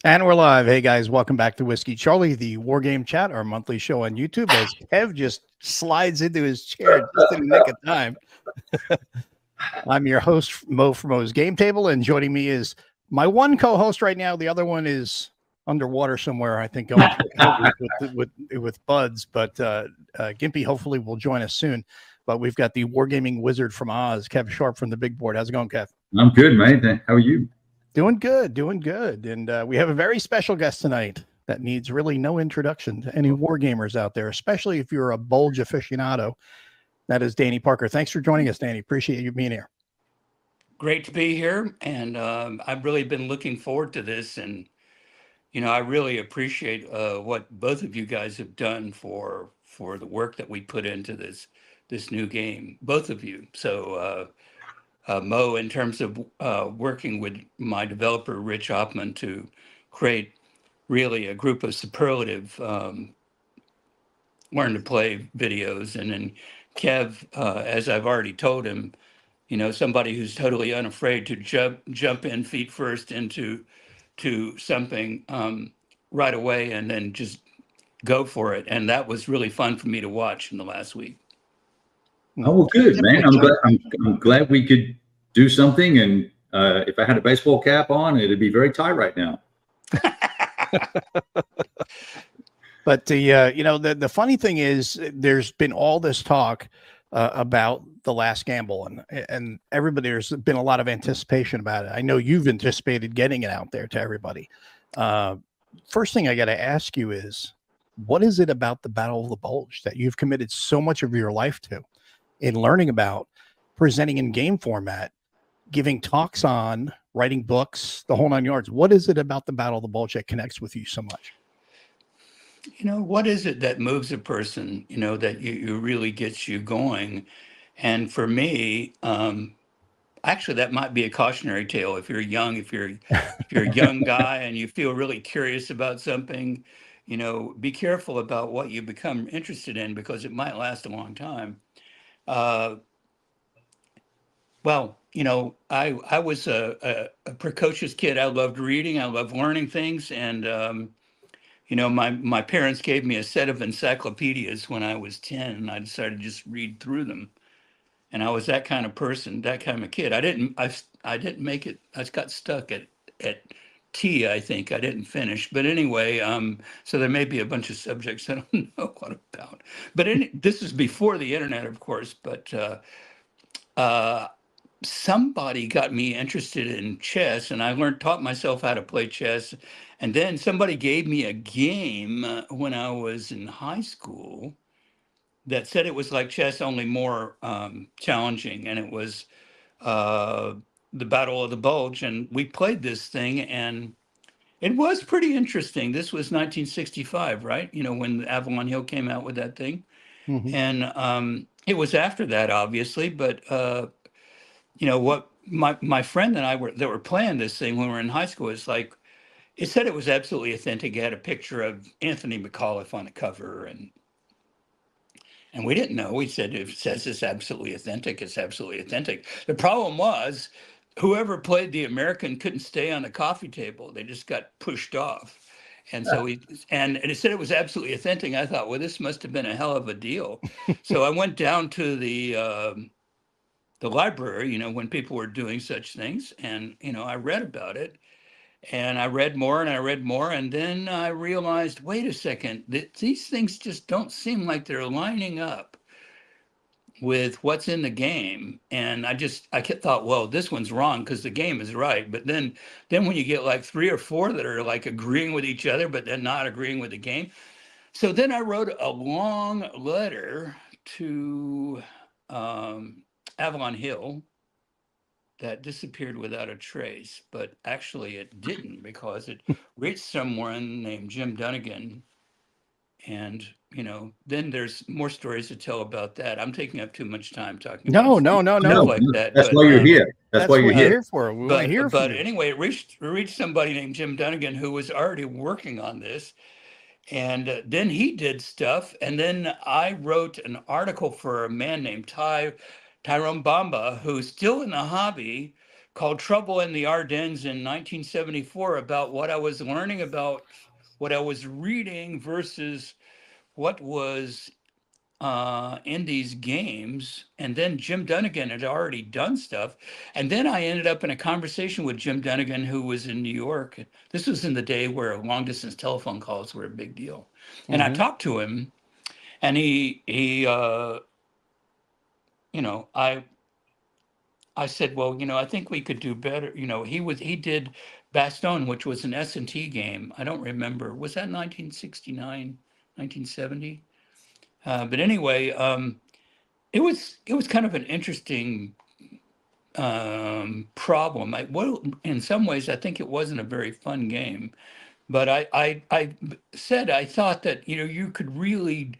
And we're live. Hey guys, welcome back to Whiskey Charlie, the War Game Chat, our monthly show on YouTube. As Kev just slides into his chair just in the nick of time. I'm your host, Mo from Mo's Game Table, and joining me is my one co-host right now. The other one is underwater somewhere, I think, going to a cruise with buds. But Gimpy hopefully will join us soon. But we've got the Wargaming Wizard from Oz, Kev Sharp from the Big Board. How's it going, Kev? I'm good, mate. How are you? Doing good, doing good. And we have a very special guest tonight that needs really no introduction to any war gamers out there, especially if you're a Bulge aficionado. That is Danny Parker. Thanks for joining us, Danny. Appreciate you being here. Great to be here, and I've really been looking forward to this. And I really appreciate what both of you guys have done for the work that we put into this new game, both of you. So Mo, in terms of working with my developer Rich Hoffman to create really a group of superlative learn to play videos, and then Kev, as I've already told him, somebody who's totally unafraid to jump in feet first into something right away and then just go for it. And that was really fun for me to watch in the last week. Oh, well, good, man. I'm glad we could do something. And if I had a baseball cap on, it'd be very tight right now. But the funny thing is, there's been all this talk about The Last Gamble, and everybody, there's been a lot of anticipation about it. I know you've anticipated getting it out there to everybody. First thing I got to ask you is, what is it about the Battle of the Bulge that you've committed so much of your life to in learning about, presenting in game format, giving talks on, writing books, the whole nine yards? What is it about the Battle of the Bulge that connects with you so much? What is it that moves a person, that you really gets you going? And for me, actually, that might be a cautionary tale. If you're young, if you're a young guy and you feel really curious about something, be careful about what you become interested in, because it might last a long time. Well, I was a precocious kid. I loved reading. I loved learning things. And, my parents gave me a set of encyclopedias when I was 10, and I decided to just read through them. And I was that kind of person, that kind of kid. I didn't make it. I got stuck at T, I think. I didn't finish. But anyway, so there may be a bunch of subjects I don't know what about. But this is before the internet, of course. But somebody got me interested in chess, and I taught myself how to play chess. And then somebody gave me a game when I was in high school that said it was like chess, only more challenging. And it was the Battle of the Bulge. And we played this thing, and it was pretty interesting. This was 1965, right? When Avalon Hill came out with that thing. Mm-hmm. And it was after that, obviously. But, what my friend and I were playing this thing when we were in high school, is like, it said it was absolutely authentic. It had a picture of Anthony McAuliffe on the cover, and we didn't know. We said, if it says it's absolutely authentic, it's absolutely authentic. The problem was, whoever played the American couldn't stay on the coffee table. They just got pushed off. And so and it said it was absolutely authentic. I thought, well, this must have been a hell of a deal. So I went down to the library, when people were doing such things, and I read about it. And I read more and I read more. And then I realized, wait a second, these things just don't seem like they're lining up with what's in the game. And I thought, well, this one's wrong because the game is right. But then when you get like 3 or 4 that are like agreeing with each other, but then not agreeing with the game. So then I wrote a long letter to Avalon Hill that disappeared without a trace, but actually it didn't, because it reached someone named Jim Dunnigan. And, then there's more stories to tell about that. I'm taking up too much time talking No. like that. That's why you're here. That's why you're here for. We want to hear from you. But anyway, it reached somebody named Jim Dunnigan, who was already working on this. And then he did stuff. And then I wrote an article for a man named Tyrone Bamba, who's still in the hobby, called Trouble in the Ardennes in 1974 about what I was learning about what I was reading versus what was in these games. And then Jim Dunnigan had already done stuff. And then I ended up in a conversation with Jim Dunnigan, who was in New York. This was in the day where long distance telephone calls were a big deal. And I talked to him, and he you know, I said, well, you know, I think we could do better. You know, he did Bastogne, which was an S&T game. I don't remember. Was that 1969, 1970? But anyway, it was kind of an interesting problem. Well, in some ways, I think it wasn't a very fun game. But I said I thought that, you know, you could really,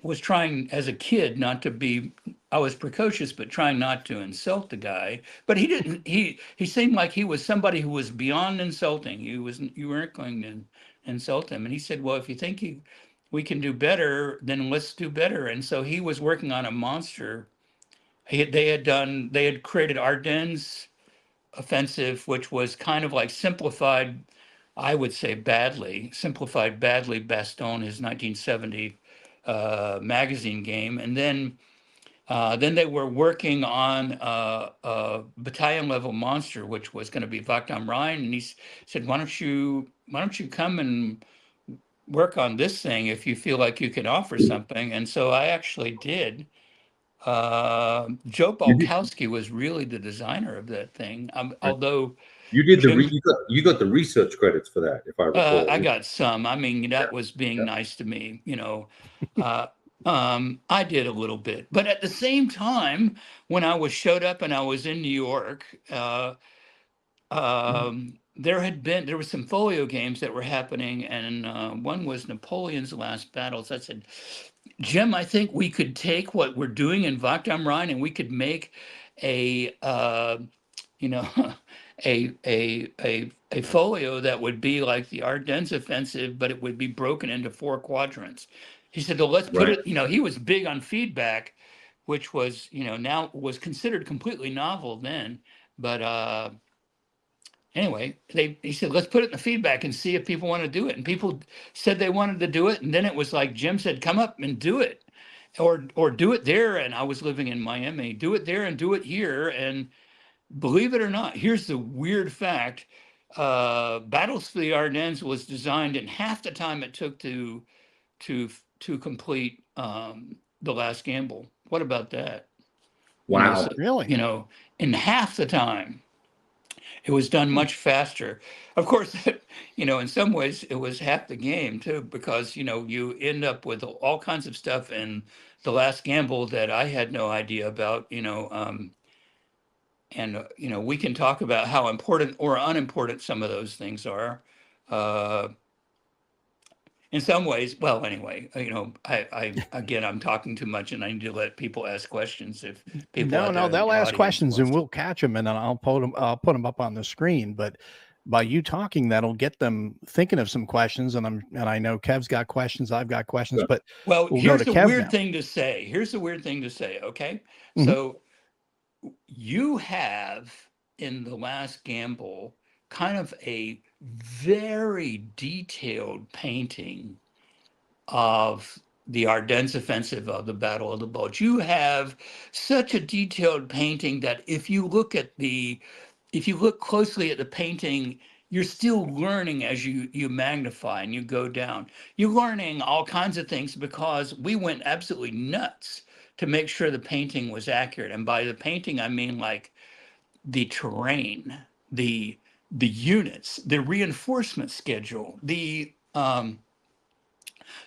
was trying as a kid not to be, I was precocious, but trying not to insult the guy. But he didn't, he seemed like he was somebody who was beyond insulting. You weren't going to insult him. And he said, well, if you think we can do better, then let's do better. And so he was working on a monster. They had created Ardennes Offensive, which was kind of like simplified, I would say simplified badly Bastogne, his 1970 magazine game. And then they were working on a battalion level monster, which was going to be Vaktam Ryan. And he said, why don't you come and work on this thing if you feel like you can offer something? And so I actually did. Joe Balkowski was really the designer of that thing. Although you did you got the research credits for that, if I recall. I got some. I mean, that was being nice to me, you know. I did a little bit, but at the same time, when I showed up and I was in New York, there were some folio games that were happening, and one was Napoleon's Last Battles. I said, Jim, I think we could take what we're doing in Vaktam Rhine and we could make a you know a folio that would be like the Ardennes Offensive, but it would be broken into 4 quadrants. He said, well, let's put it, you know, he was big on feedback, which was, you know, now was considered completely novel then. But anyway, he said, let's put it in the feedback and see if people want to do it. And people said they wanted to do it. And then it was like Jim said, come up and do it, or do it there. And I was living in Miami, do it there and do it here. And believe it or not, here's the weird fact. Battles for the Ardennes was designed in half the time it took to complete The Last Gamble. What about that? Wow. You know, so, really? You know, in half the time. It was done much faster. Of course, you know, in some ways it was half the game too, because, you know, you end up with all kinds of stuff in The Last Gamble that I had no idea about, you know, and, you know, we can talk about how important or unimportant some of those things are. In some ways, well, anyway, you know, again, I'm talking too much, and I need to let people ask questions. If people, they'll ask questions, and we'll catch them, and then I'll put them up on the screen. But by you talking, that'll get them thinking of some questions, and I know Kev's got questions, I've got questions, but well, here's the weird thing to say. Here's the weird thing to say. Okay, so you have in The Last Gamble kind of a very detailed painting of the Ardennes Offensive, of the Battle of the Bulge. You have such a detailed painting that if you look closely at the painting, you're still learning as you magnify and you go down. You're learning all kinds of things because we went absolutely nuts to make sure the painting was accurate. And by the painting, I mean like the terrain, the units, the reinforcement schedule, the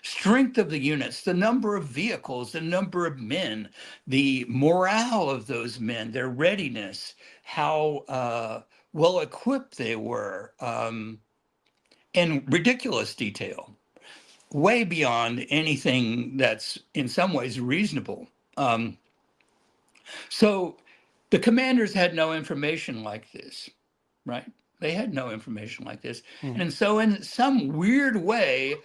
strength of the units, the number of vehicles, the number of men, the morale of those men, their readiness, how well equipped they were, in ridiculous detail, way beyond anything that's in some ways reasonable. So the commanders had no information like this, right? They had no information like this. And so in some weird way,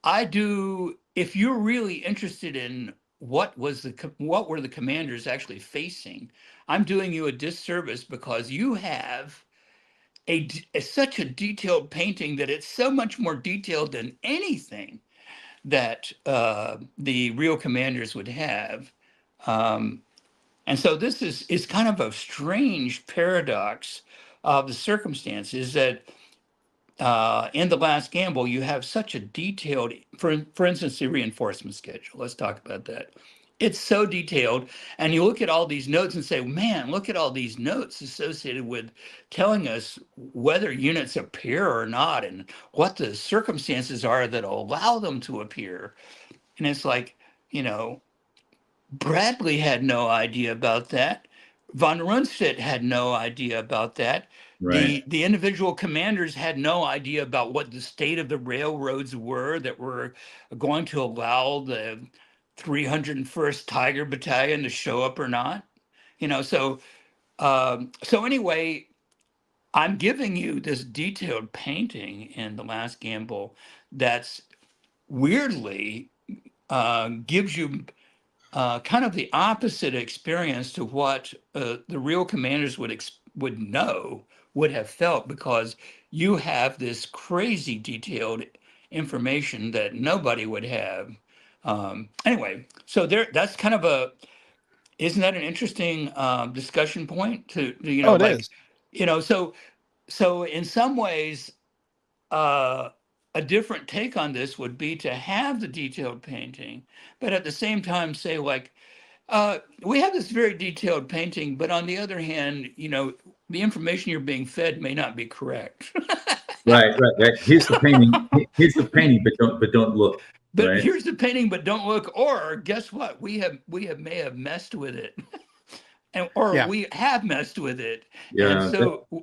if you're really interested in what were the commanders actually facing, I'm doing you a disservice, because you have such a detailed painting that it's so much more detailed than anything that the real commanders would have. And so this is kind of a strange paradox of the circumstances, that in The Last Gamble, you have such a detailed, for instance, the reinforcement schedule. Let's talk about that. It's so detailed, and you look at all these notes and say, man, look at all these notes associated with telling us whether units appear or not, and what the circumstances are that allow them to appear. And it's like, you know, Bradley had no idea about that. Von Rundstedt had no idea about that. Right. The individual commanders had no idea about what the state of the railroads were that were going to allow the 301st Tiger Battalion to show up or not. You know, so anyway, I'm giving you this detailed painting in The Last Gamble that's weirdly gives you kind of the opposite experience to what the real commanders would have felt, because you have this crazy detailed information that nobody would have. Anyway, so that's kind of isn't that an interesting discussion point to, you know, Oh, it like, is. you know, so in some ways, a different take on this would be to have the detailed painting, but at the same time say, like, we have this very detailed painting, but on the other hand, you know, the information you're being fed may not be correct. Right. Here's the painting. Here's the painting, but don't look. But right? here's the painting, but don't look. Or guess what? We may have messed with it. We have messed with it. Yeah. And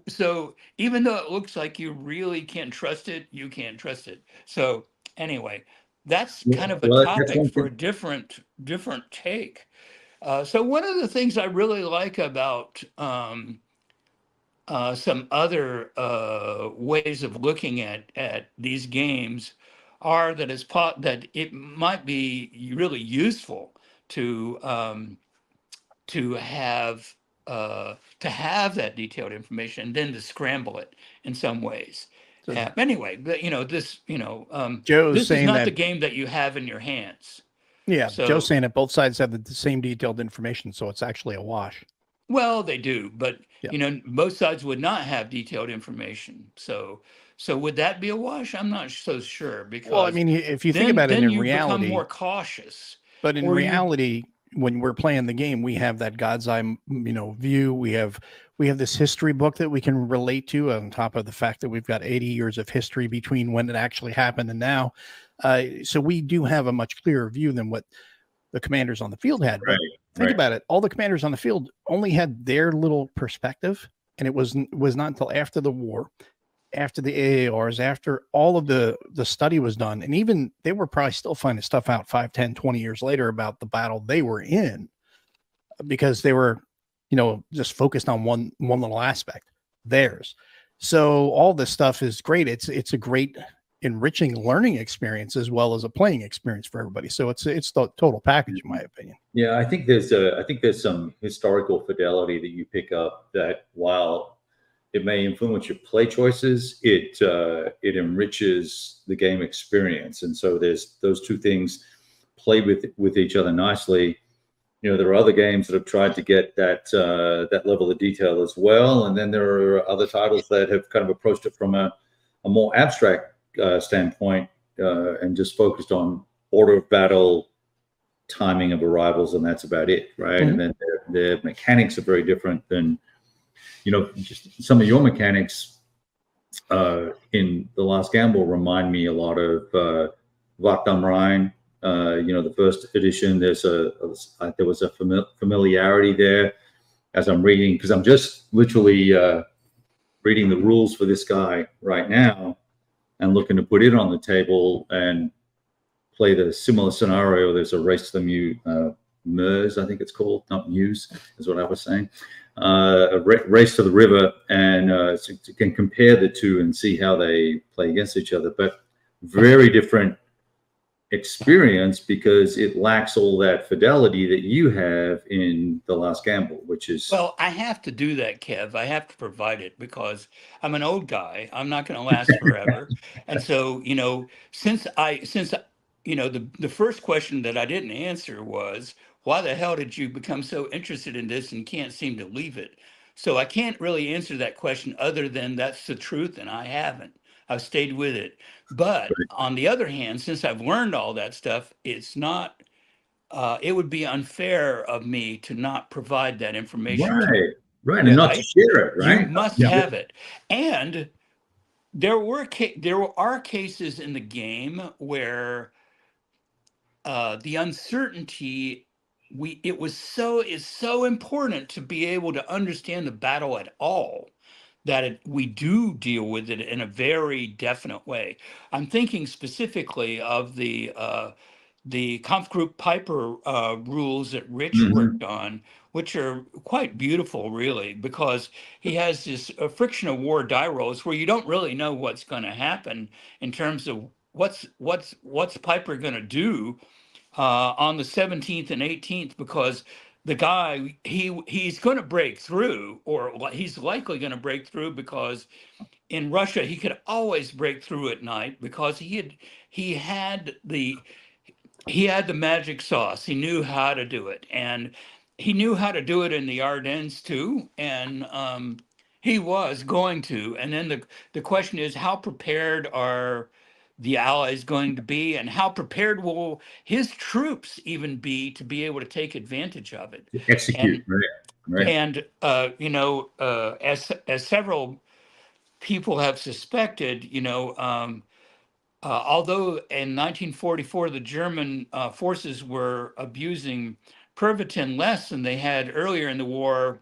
so even though it looks like you really can't trust it, you can't trust it. So anyway, that's kind of a topic for a different take. So one of the things I really like about some other ways of looking at these games are that that it might be really useful to have that detailed information, and then to scramble it in some ways. So, anyway, but, you know, this is not the game that you have in your hands. Yeah, so, Joe's saying that both sides have the same detailed information, so it's actually a wash. Well, they do, but you know, both sides would not have detailed information. So would that be a wash? I'm not so sure, because, well, I mean, if you think about it, in reality, become more cautious. But in reality, when we're playing the game, we have that God's eye, you know, view. We have this history book that we can relate to, on top of the fact that we've got 80 years of history between when it actually happened and now. So we do have a much clearer view than what the commanders on the field had. Right. Think about it. All the commanders on the field only had their little perspective, and it was not until after the war, after the AARs, after all of the study was done, and even they were probably still finding stuff out 5, 10, 20 years later about the battle they were in, because they were, you know, just focused on one little aspect, theirs. So all this stuff is great. It's a great enriching learning experience as well as a playing experience for everybody. So it's the total package, in my opinion. Yeah, I think there's some historical fidelity that you pick up, that while it may influence your play choices, it enriches the game experience. And so there's those two things play with each other nicely. You know, there are other games that have tried to get that level of detail as well, and then there are other titles that have kind of approached it from a more abstract standpoint, and just focused on order of battle, timing of arrivals, and that's about it, right? Mm-hmm. And then their mechanics are very different than, you know, just some of your mechanics in The Last Gamble remind me a lot of Wacht am Rhein. You know, the first edition, there was a familiarity there as I'm reading, because I'm just literally reading the rules for this guy right now, and looking to put it on the table and play the similar scenario. There's a race to the Meuse, I think it's called, not Muse, is what I was saying. A race to the river, and so you can compare the two and see how they play against each other. But very different experience because it lacks all that fidelity that you have in The Last Gamble, which is Well, I have to do that, Kev. I have to provide it because I'm an old guy. I'm not going to last forever. And so, the first question that I didn't answer was, why the hell did you become so interested in this and can't seem to leave it? So I can't really answer that question other than that's the truth, and I haven't. I've stayed with it. But on the other hand, since I've learned all that stuff, it would be unfair of me to not provide that information to you. right, and Yeah, not to share it, you right? must Yeah. have it. And there are cases in the game where the uncertainty is so important to be able to understand the battle at all that we do deal with it in a very definite way. I'm thinking specifically of the Kampfgruppe Piper rules that Rich Mhm. worked on, which are quite beautiful, really, because he has this friction of war die rolls where you don't really know what's going to happen in terms of what's Piper going to do on the 17th and 18th, because the guy he's going to break through, or he's likely going to break through, because in Russia he could always break through at night because he had the he had the magic sauce. He knew how to do it, and he knew how to do it in the Ardennes too. And he was going to. And then the question is, how prepared are the Allies going to be, and how prepared will his troops even be able to take advantage of it? Execute, And right, right, as several people have suspected, although in 1944 the German forces were abusing Pervitin less than they had earlier in the war,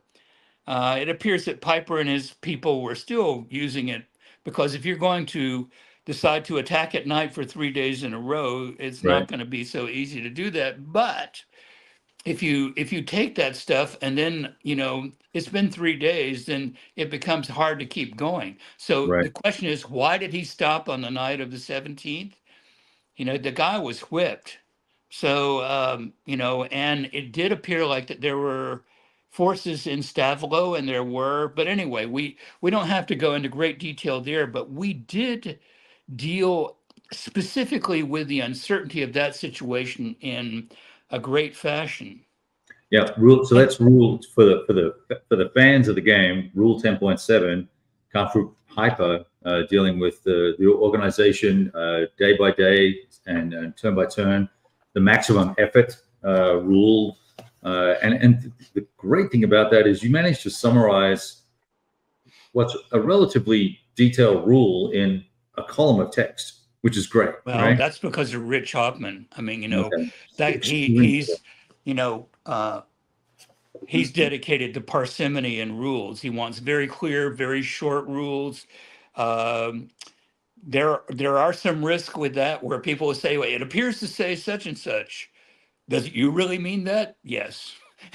it appears that Piper and his people were still using it, because if you're going to decide to attack at night for 3 days in a row, it's right. not going to be so easy to do that. But if you take that stuff and then it's been 3 days, then it becomes hard to keep going. So Right. the question is, why did he stop on the night of the 17th? The guy was whipped. So and it did appear like that there were forces in Stavlo, and there were, but anyway, we don't have to go into great detail there, but we did deal specifically with the uncertainty of that situation in a great fashion. Yeah, rule. So And that's rule for the fans of the game. Rule 10.7, Kampfgruppe Hyper, dealing with the organization day by day and turn by turn. The maximum effort rule, and the great thing about that is you manage to summarize what's a relatively detailed rule in a column of text, which is great, well, right? that's because of Rich Hoffman. I mean, Okay. that Extremely. you know he's dedicated to parsimony and rules. He wants very clear, very short rules. Um, there are some risk with that, where people will say, well, it appears to say such and such. Does you really mean that? Yes,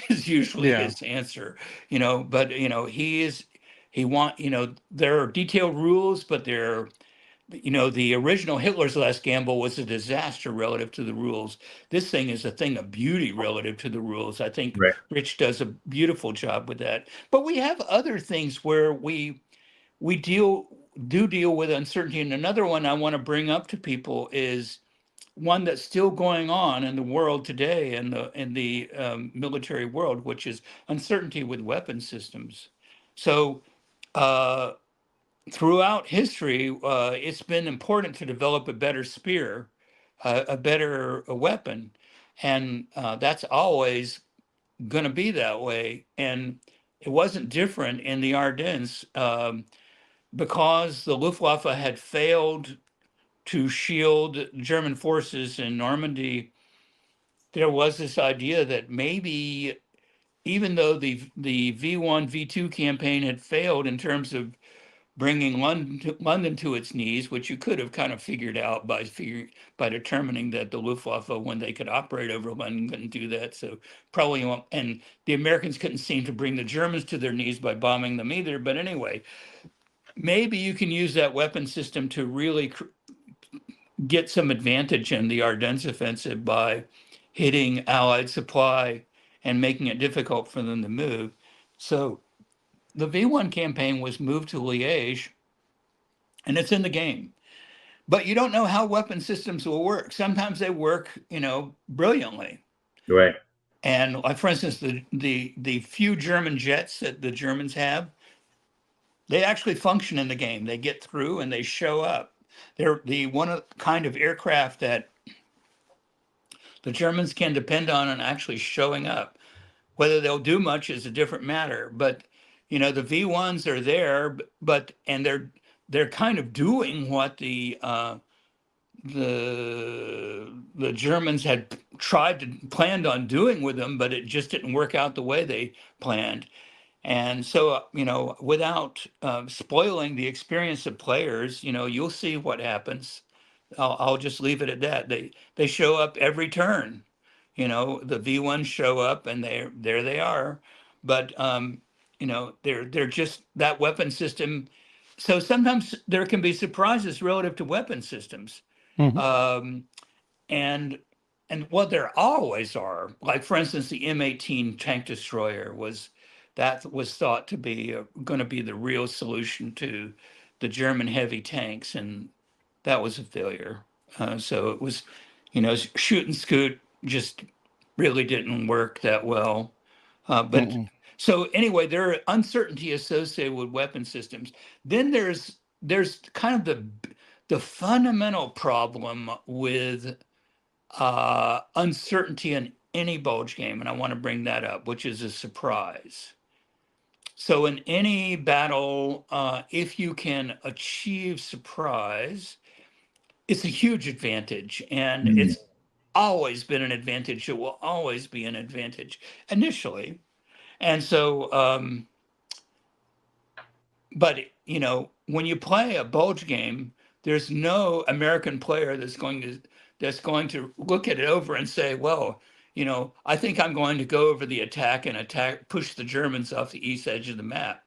is usually Yeah. his answer. But there are detailed rules, but the original Hitler's Last Gamble was a disaster relative to the rules. This thing is a thing of beauty relative to the rules. I think Right. Rich does a beautiful job with that. But we have other things where we deal with uncertainty. And another one I want to bring up to people is one that's still going on in the world today, in the military world, which is uncertainty with weapon systems. So uh, throughout history, it's been important to develop a better spear, a better weapon, and that's always going to be that way. And it wasn't different in the Ardennes, because the Luftwaffe had failed to shield German forces in Normandy. There was this idea that maybe, even though the V1 V2 campaign had failed in terms of bringing London to its knees, which you could have kind of figured out by determining that the Luftwaffe, when they could operate over London, couldn't do that. So probably won't. And the Americans couldn't seem to bring the Germans to their knees by bombing them either. But anyway, maybe you can use that weapon system to really get some advantage in the Ardennes offensive by hitting Allied supply and making it difficult for them to move. So the V1 campaign was moved to Liège, and it's in the game. But you don't know how weapon systems will work. Sometimes they work, brilliantly. Right. And like, for instance, the few German jets that the Germans have, they actually function in the game. They get through and they show up. They're the one kind of aircraft that the Germans can depend on actually showing up. Whether they'll do much is a different matter. But the V1s are there, and they're kind of doing what the Germans had planned on doing with them, but it just didn't work out the way they planned. And so, without spoiling the experience of players, you'll see what happens. I'll just leave it at that. They show up every turn. The V1s show up, and there they are. But they're just that weapon system. So sometimes there can be surprises relative to weapon systems. Mhm. And what there always are, like for instance, the M18 tank destroyer was thought to be going to be the real solution to the German heavy tanks, and that was a failure. So it was, shoot and scoot just really didn't work that well. But Mm-mm. so anyway, there are uncertainty associated with weapon systems. Then there's kind of the fundamental problem with uncertainty in any bulge game, and I want to bring that up, which is a surprise. So in any battle, if you can achieve surprise, it's a huge advantage, and it's always been an advantage. It will always be an advantage initially. And so, but when you play a bulge game, there's no American player that's going to look at it over and say, well, I think I'm going to go over the attack and push the Germans off the east edge of the map.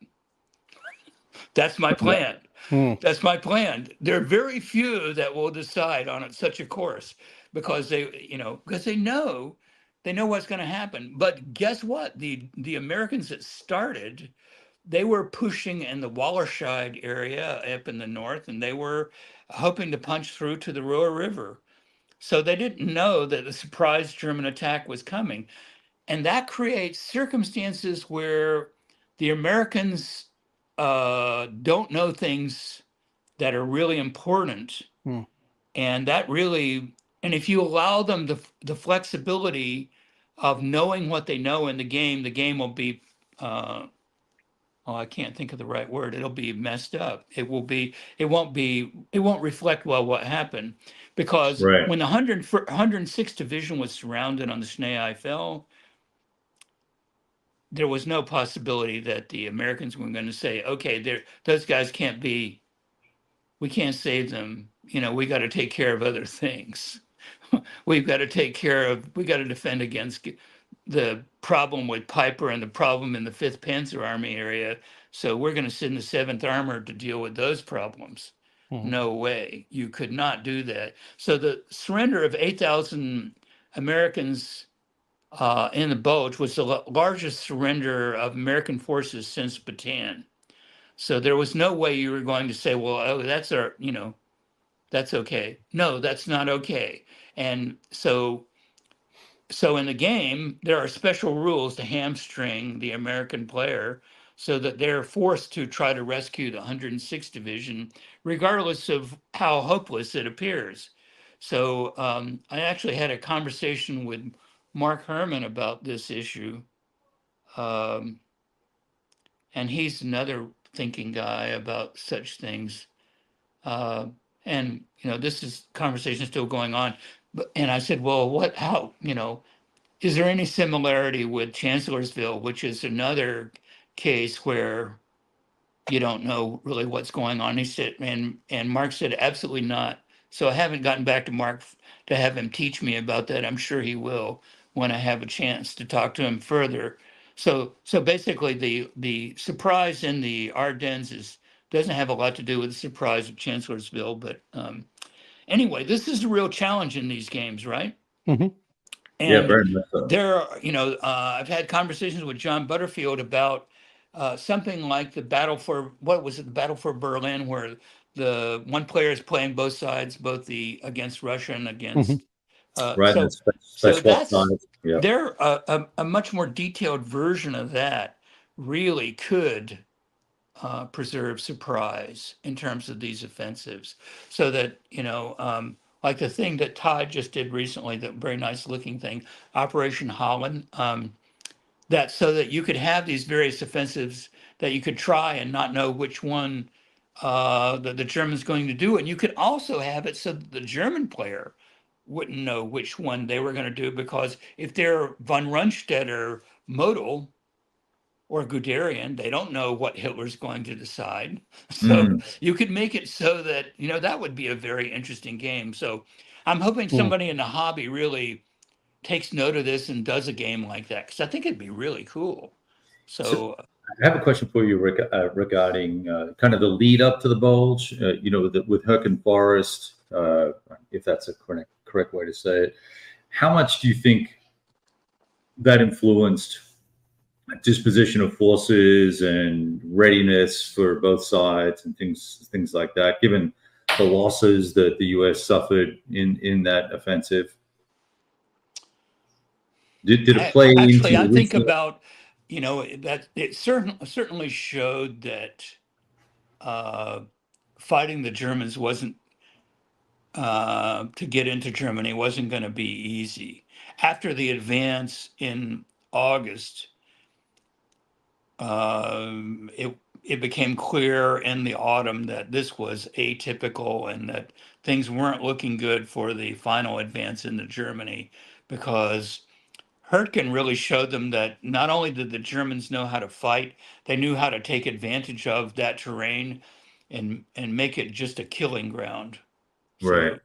That's my plan. That's my plan. There are very few that will decide on such a course because they know what's going to happen. But guess what? The Americans that started, they were pushing in the Wallerscheid area up in the north, and they were hoping to punch through to the Ruhr River. So they didn't know that the surprise German attack was coming. And that creates circumstances where the Americans don't know things that are really important. And that really, and if you allow them the flexibility of knowing what they know in the game will be, I can't think of the right word. It'll be messed up. It won't reflect well what happened. Because Right. when the 106th Division was surrounded on the Schnee Eifel, there was no possibility that the Americans were going to say, okay, those guys we can't save them. We got to take care of other things. We got to defend against the problem with Piper and the problem in the 5th Panzer Army area. So we're going to send the 7th Armored to deal with those problems. No way. You could not do that. So the surrender of 8,000 Americans in the Bulge was the largest surrender of American forces since Bataan. So there was no way you were going to say, well, that's that's okay. No, that's not okay. And so in the game, there are special rules to hamstring the American player so that they're forced to try to rescue the 106th Division, regardless of how hopeless it appears. So I actually had a conversation with Mark Herman about this issue. And he's another thinking guy about such things. And, this is conversation still going on. And I said, well, how, is there any similarity with Chancellorsville, which is another case where you don't know really what's going on? He said, and Mark said, absolutely not. So I haven't gotten back to Mark to have him teach me about that. I'm sure he will when I have a chance to talk to him further. So basically the surprise in the Ardennes doesn't have a lot to do with the surprise of Chancellorsville, but anyway, this is the real challenge in these games, right? Mhm. Yeah, And very much so. there, I've had conversations with John Butterfield about something like the battle for, what was it, the battle for Berlin, where the one player is playing both sides, both the against Russia and Mhm. against. Right, and So swap that's sides. Yeah. there. A much more detailed version of that really could preserve surprise in terms of these offensives, so that like the thing that Todd just did recently, that very nice looking thing, Operation Holland, that so that you could have these various offensives that you could try and not know which one the German's going to do, and you could also have it so that the German player wouldn't know which one they were going to do, because if they're von Rundstedt or Model or Guderian, they don't know what Hitler's going to decide. So Mm. you could make it so that, that would be a very interesting game. So I'm hoping Mm. somebody in the hobby really takes note of this and does a game like that, because I think it'd be really cool. So I have a question for you regarding kind of the lead up to the bulge. With Herkin Forest, if that's a correct way to say it. How much do you think that influenced disposition of forces and readiness for both sides and things like that, given the losses that the U.S. suffered in that offensive? Did it play into actually, I the think recent? about, that it certainly showed that fighting the Germans wasn't to get into Germany wasn't going to be easy. After the advance in August, it became clear in the autumn that this was atypical and that things weren't looking good for the final advance into Germany, because Hurtgen really showed them that not only did the Germans know how to fight, they knew how to take advantage of that terrain and make it just a killing ground. Right.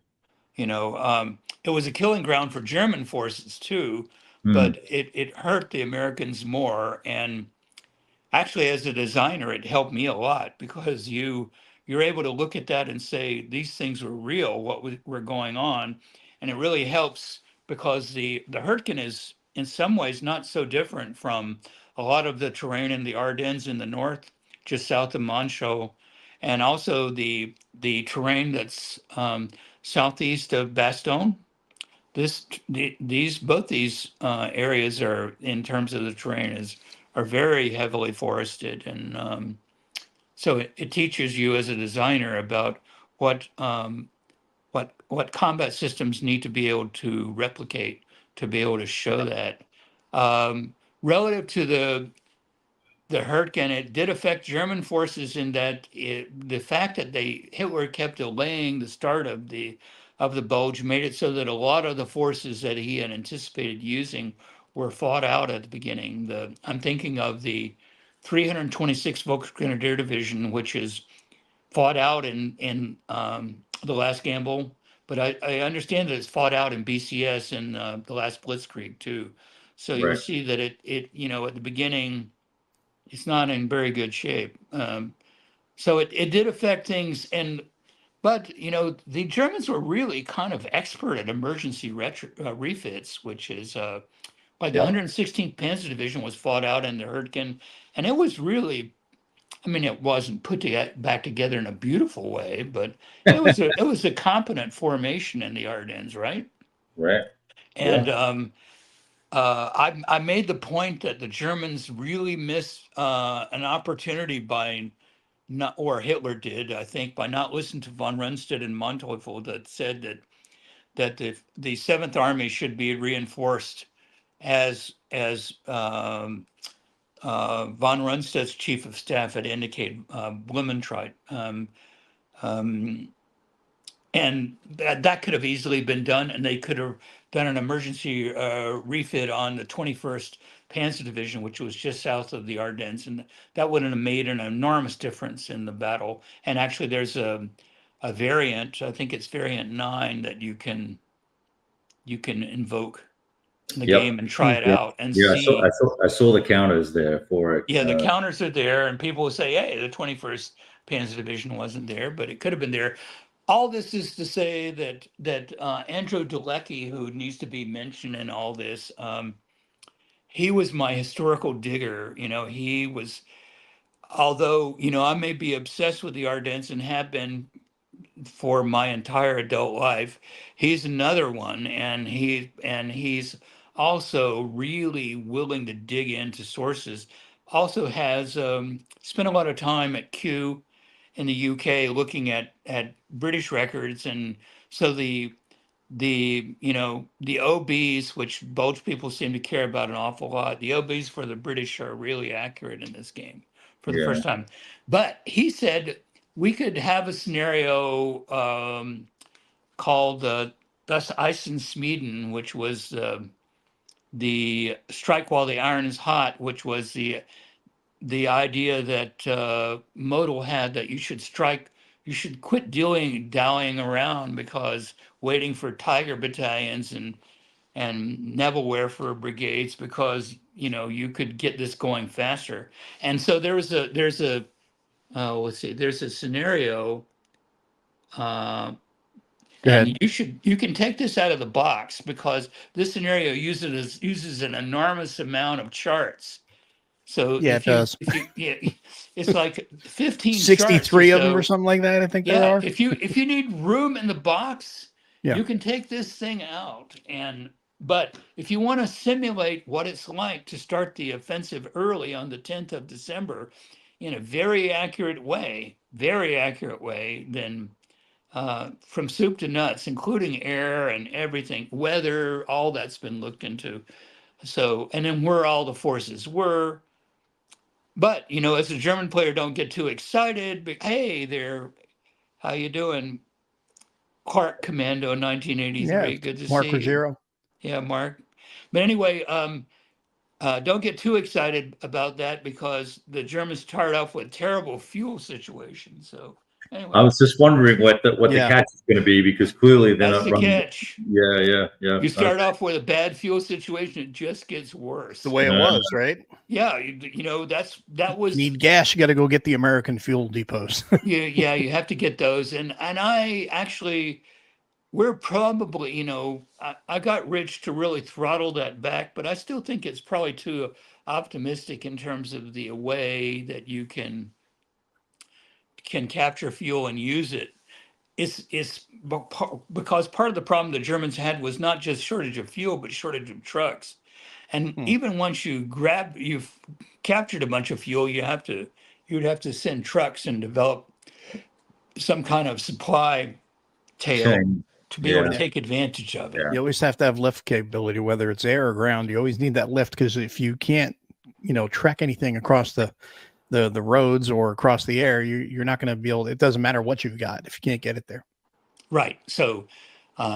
So, it was a killing ground for German forces too, Mm. but it hurt the Americans more. And actually, as a designer, it helped me a lot, because you're able to look at that and say these things were real, were going on, and it really helps, because the Hurtgen is in some ways not so different from a lot of the terrain in the Ardennes in the north, just south of Manchot, and also the terrain that's southeast of Bastogne. Both these areas are, in terms of the terrain, are very heavily forested, and so it teaches you as a designer about what combat systems need to be able to replicate to be able to show that. Relative to the Hurtgen, it did affect German forces in that the fact that Hitler kept delaying the start of the bulge made it so that a lot of the forces that he had anticipated using were fought out at the beginning. I'm thinking of the 326th Volksgrenadier Division, which is fought out in the last gamble, but I understand that it's fought out in BCS in the last Blitzkrieg too. So you'll Right. see that it at the beginning it's not in very good shape. So it did affect things, but the Germans were really kind of expert at emergency refits, which is like the Yeah. 116th Panzer Division was fought out in the Hurtgen, and it was really, I mean, it wasn't put back together in a beautiful way, but it was a competent formation in the Ardennes, right? Right. And Yeah. I made the point that the Germans really missed an opportunity by not, or Hitler did, I think, by not listening to von Rundstedt and Manteuffel, that said that the Seventh Army should be reinforced as von Rundstedt's chief of staff had indicated, Blumentritt. And that could have easily been done, and they could have done an emergency refit on the 21st Panzer Division, which was just south of the Ardennes, and that would have made an enormous difference in the battle. And actually, there's a variant, I think it's variant 9, that you can invoke in the Yep. game and try it Yeah. out and Yeah. see. I saw the counters there for it. Yeah, the counters are there, and people will say, "Hey, the 21st Panzer Division wasn't there, but it could have been there." all this is to say that Andrew Delecky, who needs to be mentioned in all this, he was my historical digger. You know, he was, although, you know, I may be obsessed with the Ardennes and have been for my entire adult life, he's another one, and he's also really willing to dig into sources. Also has spent a lot of time at Kew in the UK looking at British records, and so the you know the OBs, which both people seem to care about an awful lot, the OBs for the British are really accurate in this game for the Yeah. first time. But he said we could have a scenario called "Thus Ice and Smeeden," which was the strike while the iron is hot, which was the idea that Modal had, that you should strike, you should quit dallying around, because waiting for Tiger battalions and Nevilleware for brigades, because you know you could get this going faster. And so there's a let's see, there's a scenario, uh, Go ahead. and you can take this out of the box, because this scenario uses an enormous amount of charts. So Yeah, it does. if you yeah, it's like 15 63 charts of them or so. something like that, I think there Yeah, are. if you need room in the box, Yeah. you can take this thing out. But if you want to simulate what it's like to start the offensive early on the 10th of December in a very accurate way, then from soup to nuts, including air and everything, weather, all that's been looked into. So, and then where all the forces were. But, you know, as a German player, don't get too excited. But, hey, there, how you doing? Clark Commando Yeah. 1983. Good to Mark see you. Ruggiero. Yeah, Mark. But anyway, don't get too excited about that, because the Germans started off with terrible fuel situation. So anyway, I was just wondering what the Yeah. catch is going to be, because clearly they're that's not the running. catch. Yeah. You start off with a bad fuel situation, it just gets worse. The way it was, right? Yeah, you know, that was. You need gas, you got to go get the American fuel depots. Yeah, you have to get those. And I actually, we're probably, you know, I got Rich to really throttle that back, but I still think it's probably too optimistic in terms of the way that you can capture fuel and use it. It's because part of the problem the Germans had was not just shortage of fuel, but shortage of trucks. And even once you've captured a bunch of fuel, you'd have to send trucks and develop some kind of supply tail to be able to take advantage of it. Yeah. You always have to have lift capability, whether it's air or ground. You always need that lift, because if you can't, you know, track anything across the roads or across the air, you're not going to be able. It doesn't matter what you've got if you can't get it there. Right. So,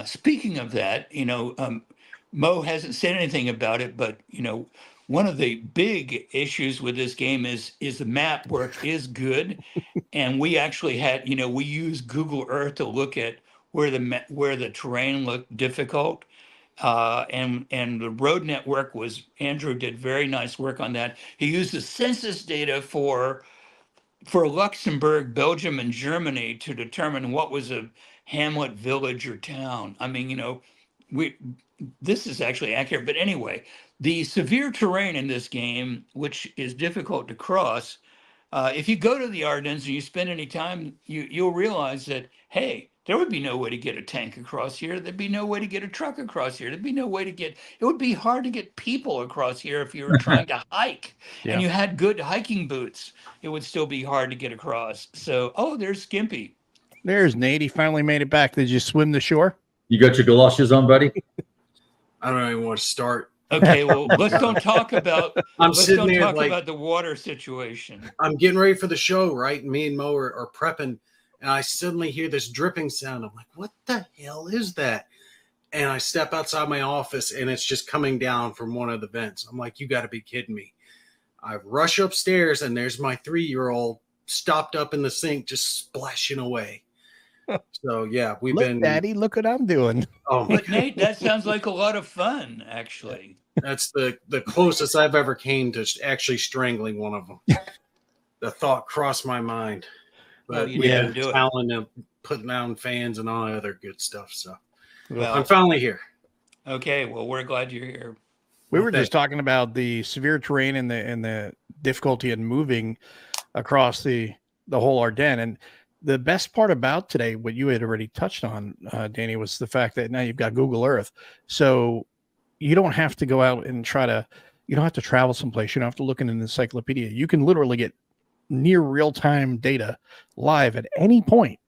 speaking of that, you know, Mo hasn't said anything about it, but you know, one of the big issues with this game is the map work is good, and we actually had, you know, we use Google Earth to look at where the terrain looked difficult, and the road network was, Andrew did very nice work on that. He used the census data for Luxembourg, Belgium, and Germany to determine what was a hamlet, village, or town. I mean, you know, this is actually accurate. But anyway, the severe terrain in this game, which is difficult to cross, if you go to the Ardennes and you spend any time, you'll realize that, hey, there would be no way to get a tank across here. There'd be no way to get a truck across here. There'd be no way to get, it would be hard to get people across here if you were trying to hike and you had good hiking boots. It would still be hard to get across. So, oh, there's Gimpy. There's Nate. He finally made it back. Did you swim the shore? You got your galoshes on, buddy? I don't even want to start. Okay, well, let's don't talk about like, the water situation. I'm getting ready for the show, right? And me and Mo are prepping, and I suddenly hear this dripping sound. I'm like, what the hell is that? And I step outside my office, and it's just coming down from one of the vents. I'm like, you got to be kidding me. I rush upstairs, and there's my 3-year-old stopped up in the sink, just splashing away. So, yeah, Look, Daddy, look what I'm doing. Oh, my But Nate, that sounds like a lot of fun, actually. That's the closest I've ever came to actually strangling one of them. The thought crossed my mind. But you didn't do it. putting down fans and all that other good stuff. So Well, I'm finally here. Okay, well, we're glad you're here. We Well, were just talking about the severe terrain and the difficulty in moving across the whole Ardennes. And the best part about today, what you had already touched on, Danny, was the fact that now you've got Google Earth. So you don't have to go out and you don't have to travel someplace. You don't have to look in an encyclopedia. You can literally get near real-time data live at any point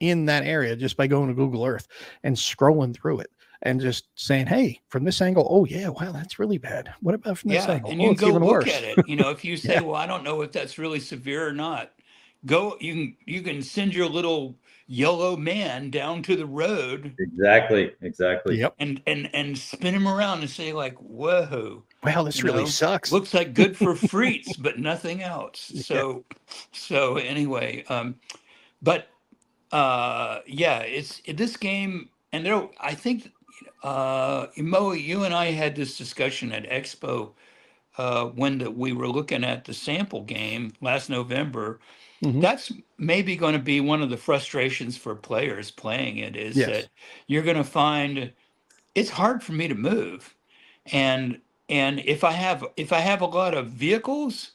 in that area just by going to Google Earth and scrolling through it and just saying, hey, from this angle, oh yeah, wow, that's really bad. What about from this angle? And Oh, you can it's go even look worse. at it. You know, if you say, Yeah. well, I don't know if that's really severe or not, you can send your little yellow man down to the road Exactly. Yep. and spin him around and say, like, whoa, Wow, this really sucks. looks like good for frites, but nothing else. Yeah. So anyway, but yeah, this game, and I think Mo, you and I had this discussion at Expo when we were looking at the sample game last November. Mhm. That's maybe going to be one of the frustrations for players playing it is Yes. that you're going to find it's hard for me to move, and if I have a lot of vehicles,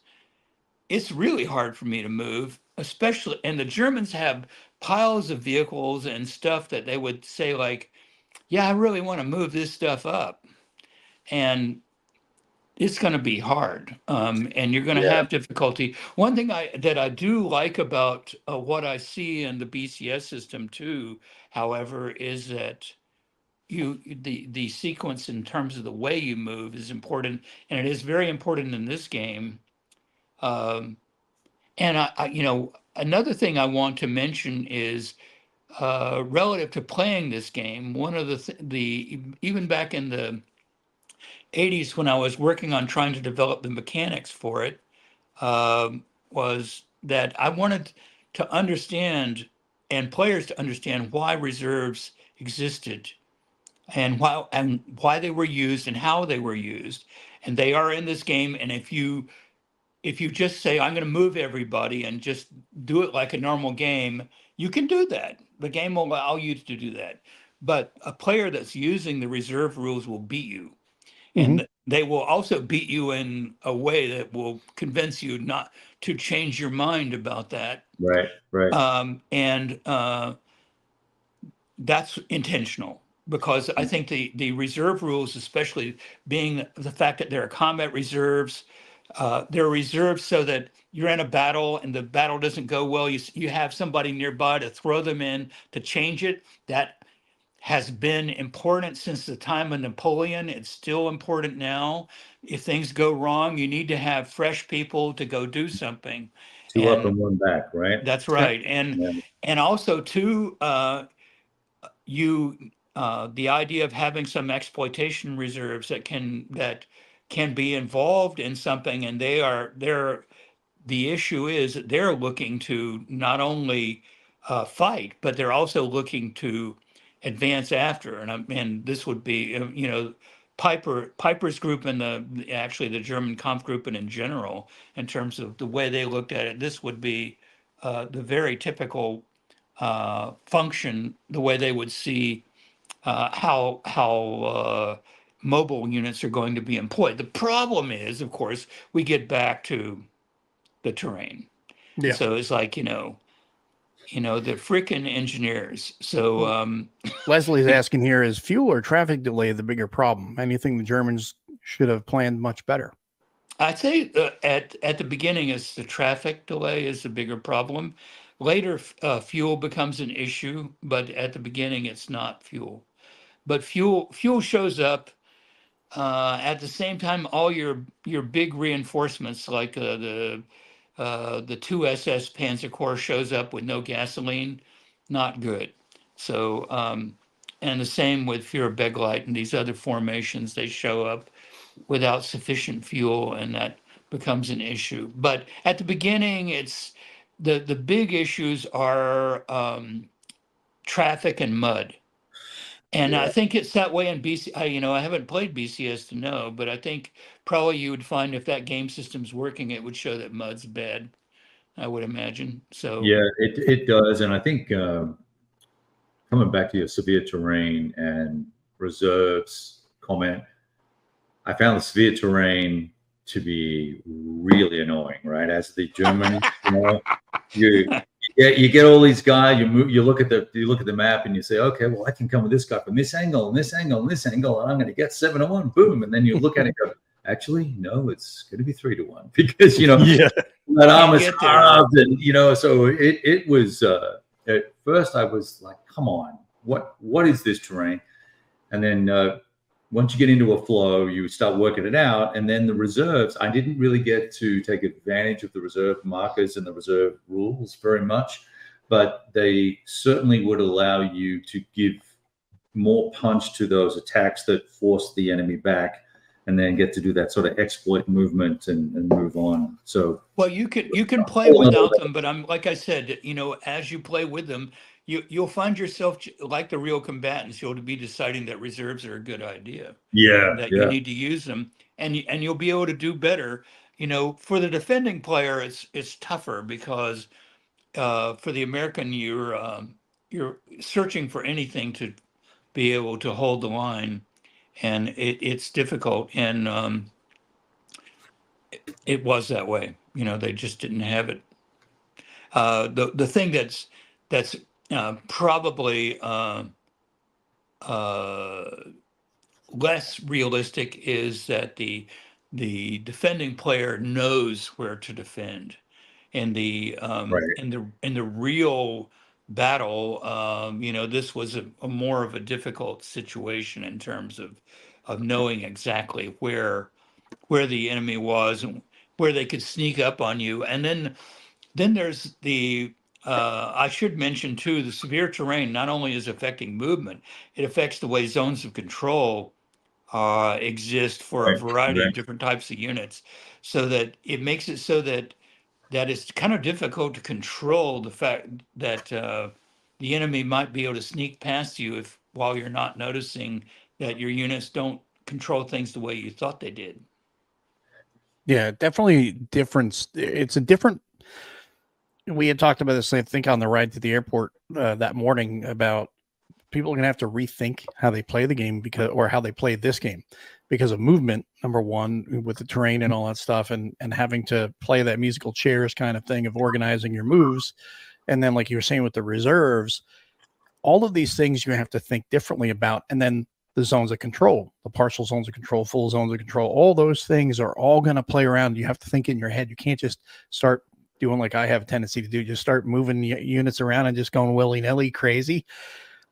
it's really hard for me to move, especially, and the Germans have piles of vehicles and stuff that they would say like, yeah, I really want to move this stuff up, and it's going to be hard, and you're going to Yeah. have difficulty. One thing that I do like about what I see in the BCS system too, however, is that the sequence in terms of the way you move is important, and it is very important in this game. And another thing I want to mention is relative to playing this game. One of the even back in the 80s when I was working on trying to develop the mechanics for it, was that I wanted to understand and players to understand why reserves existed and why they were used and how they were used. And they are in this game. And if you just say I'm going to move everybody and just do it like a normal game, you can do that. The game will allow you to do that. But a player that's using the reserve rules will beat you, and they will also beat you in a way that will convince you not to change your mind about that. Right. Right. And that's intentional because I think the reserve rules, especially being the fact that there are combat reserves, they're reserved so that you're in a battle and the battle doesn't go well. You have somebody nearby to throw them in to change it. That has been important since the time of Napoleon. It's still important now. If things go wrong, you need to have fresh people to go do something. Two up And and one back. Right. that's Yep. right. Yeah. And also too, the idea of having some exploitation reserves that can be involved in something, and they're the issue is that they're looking to not only fight, but they're also looking to advance after. And this would be Piper's group and actually the German Kampfgruppen in general, in terms of the way they looked at it. This would be the very typical function, the way they would see how mobile units are going to be employed. The problem is, of course, we get back to the terrain. Yeah. So it's like, the frickin' engineers. So Leslie's asking here, is fuel or traffic delay the bigger problem? Anything the Germans should have planned much better? I'd say at the beginning, it's the traffic delay is the bigger problem. Later, fuel becomes an issue, but at the beginning, it's not fuel. But fuel shows up at the same time. All your big reinforcements, like the 2 SS Panzer Corps, shows up with no gasoline, not good. So and the same with Führer and these other formations, they show up without sufficient fuel, and that becomes an issue. But at the beginning, it's the big issues are traffic and mud. And I Yeah. think it's that way in BC. I haven't played BCS to know, but I think probably you would find if that game system's working, it would show that mud's bad. I would imagine. So Yeah, it does, and I think coming back to your severe terrain and reserves comment, I found the severe terrain to be really annoying, right? As the German, you get all these guys. You look at the map and you say, okay, well, I can come with this guy from this angle and this angle and this angle, and I'm going to get 7-1, boom. And then you look at it and go, actually, no, it's going to be 3-1 because that arm is hard, and so it was. At first, I was like, come on, what is this terrain? And then once you get into a flow, you start working it out. And then the reserves, I didn't really get to take advantage of the reserve markers and the reserve rules very much, but they certainly would allow you to give more punch to those attacks that force the enemy back, and then get to do that sort of exploit movement and move on. So, well, you can play without them, but like I said, as you play with them, you'll find yourself like the real combatants. You'll be deciding that reserves are a good idea. That you need to use them, and you'll be able to do better. For the defending player, it's tougher because for the American, you're searching for anything to be able to hold the line, and it's difficult. And it was that way. They just didn't have it. The thing that's probably less realistic is that the defending player knows where to defend. In the in the real battle, this was a more of a difficult situation in terms of knowing exactly where the enemy was and where they could sneak up on you. And then there's the I should mention too, the severe terrain not only is affecting movement, it affects the way zones of control exist for a variety of different types of units, so that it makes it so that it's kind of difficult to control the fact that the enemy might be able to sneak past you while you're not noticing that your units don't control things the way you thought they did. Yeah, definitely difference. It's a different. We had talked about this, I think, on the ride to the airport that morning, about people are going to have to rethink how they play the game or how they play this game because of movement, number one, with the terrain and all that stuff, and having to play that musical chairs kind of thing of organizing your moves. And then, like you were saying, with the reserves, all of these things you have to think differently about. And then the zones of control, the partial zones of control, full zones of control, all those things are all going to play around. You have to think in your head. You can't just start doing like I have a tendency to do, just start moving units around and just going willy-nilly crazy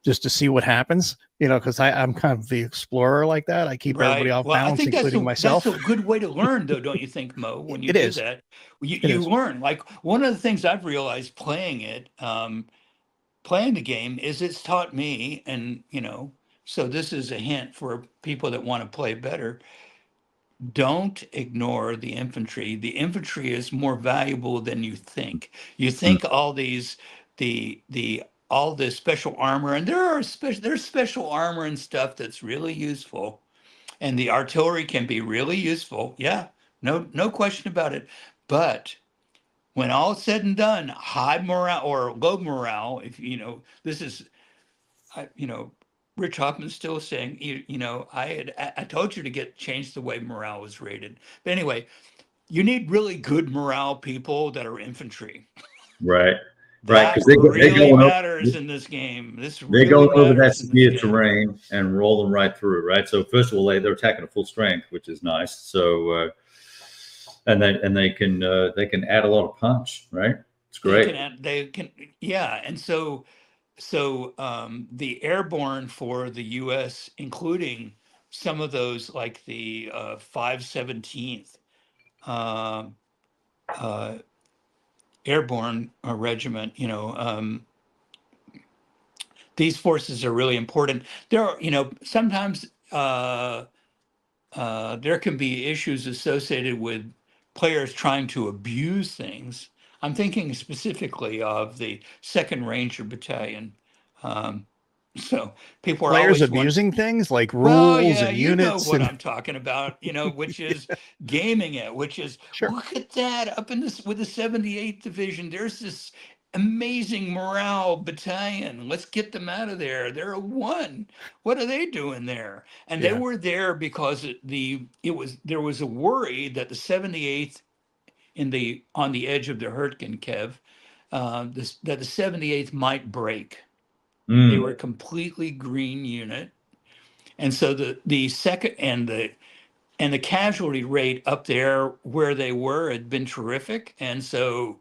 just to see what happens, because I'm kind of the explorer like that. I keep everybody off balance, including myself. That's a good way to learn, though, don't you think, Mo? When you do that, you learn. Like, one of the things I've realized playing the game is it's taught me, and, so this is a hint for people that want to play better. Don't ignore the infantry. The infantry is more valuable than you think. You think all these, all this special armor, and there's special armor and stuff that's really useful, and the artillery can be really useful. Yeah, no question about it. But when all is said and done, high morale or low morale, if this is, Rich Hoffman's still saying, I told you to change the way morale was rated. But anyway, you need really good morale people that are infantry. Right. That because really matters in this game. They go over that severe terrain and roll them right through, right? So first of all, they're attacking at full strength, which is nice. So and they can add a lot of punch, right? It's great. They can, and so the airborne for the U.S., including some of those like the 517th Airborne Regiment, these forces are really important. There are, sometimes there can be issues associated with players trying to abuse things. I'm thinking specifically of the 2nd Ranger Battalion. So people are players abusing things like rules and units. What I'm talking about, which is gaming it, which is look at that up in this with the 78th Division. There's this amazing morale battalion. Let's get them out of there. They're a one. What are they doing there? And they Yeah. were there because there was a worry that the 78th on the edge of the Hurtgen, Kev, that the 78th might break. They were a completely green unit, and so the second and the casualty rate up there where they were had been terrific, and so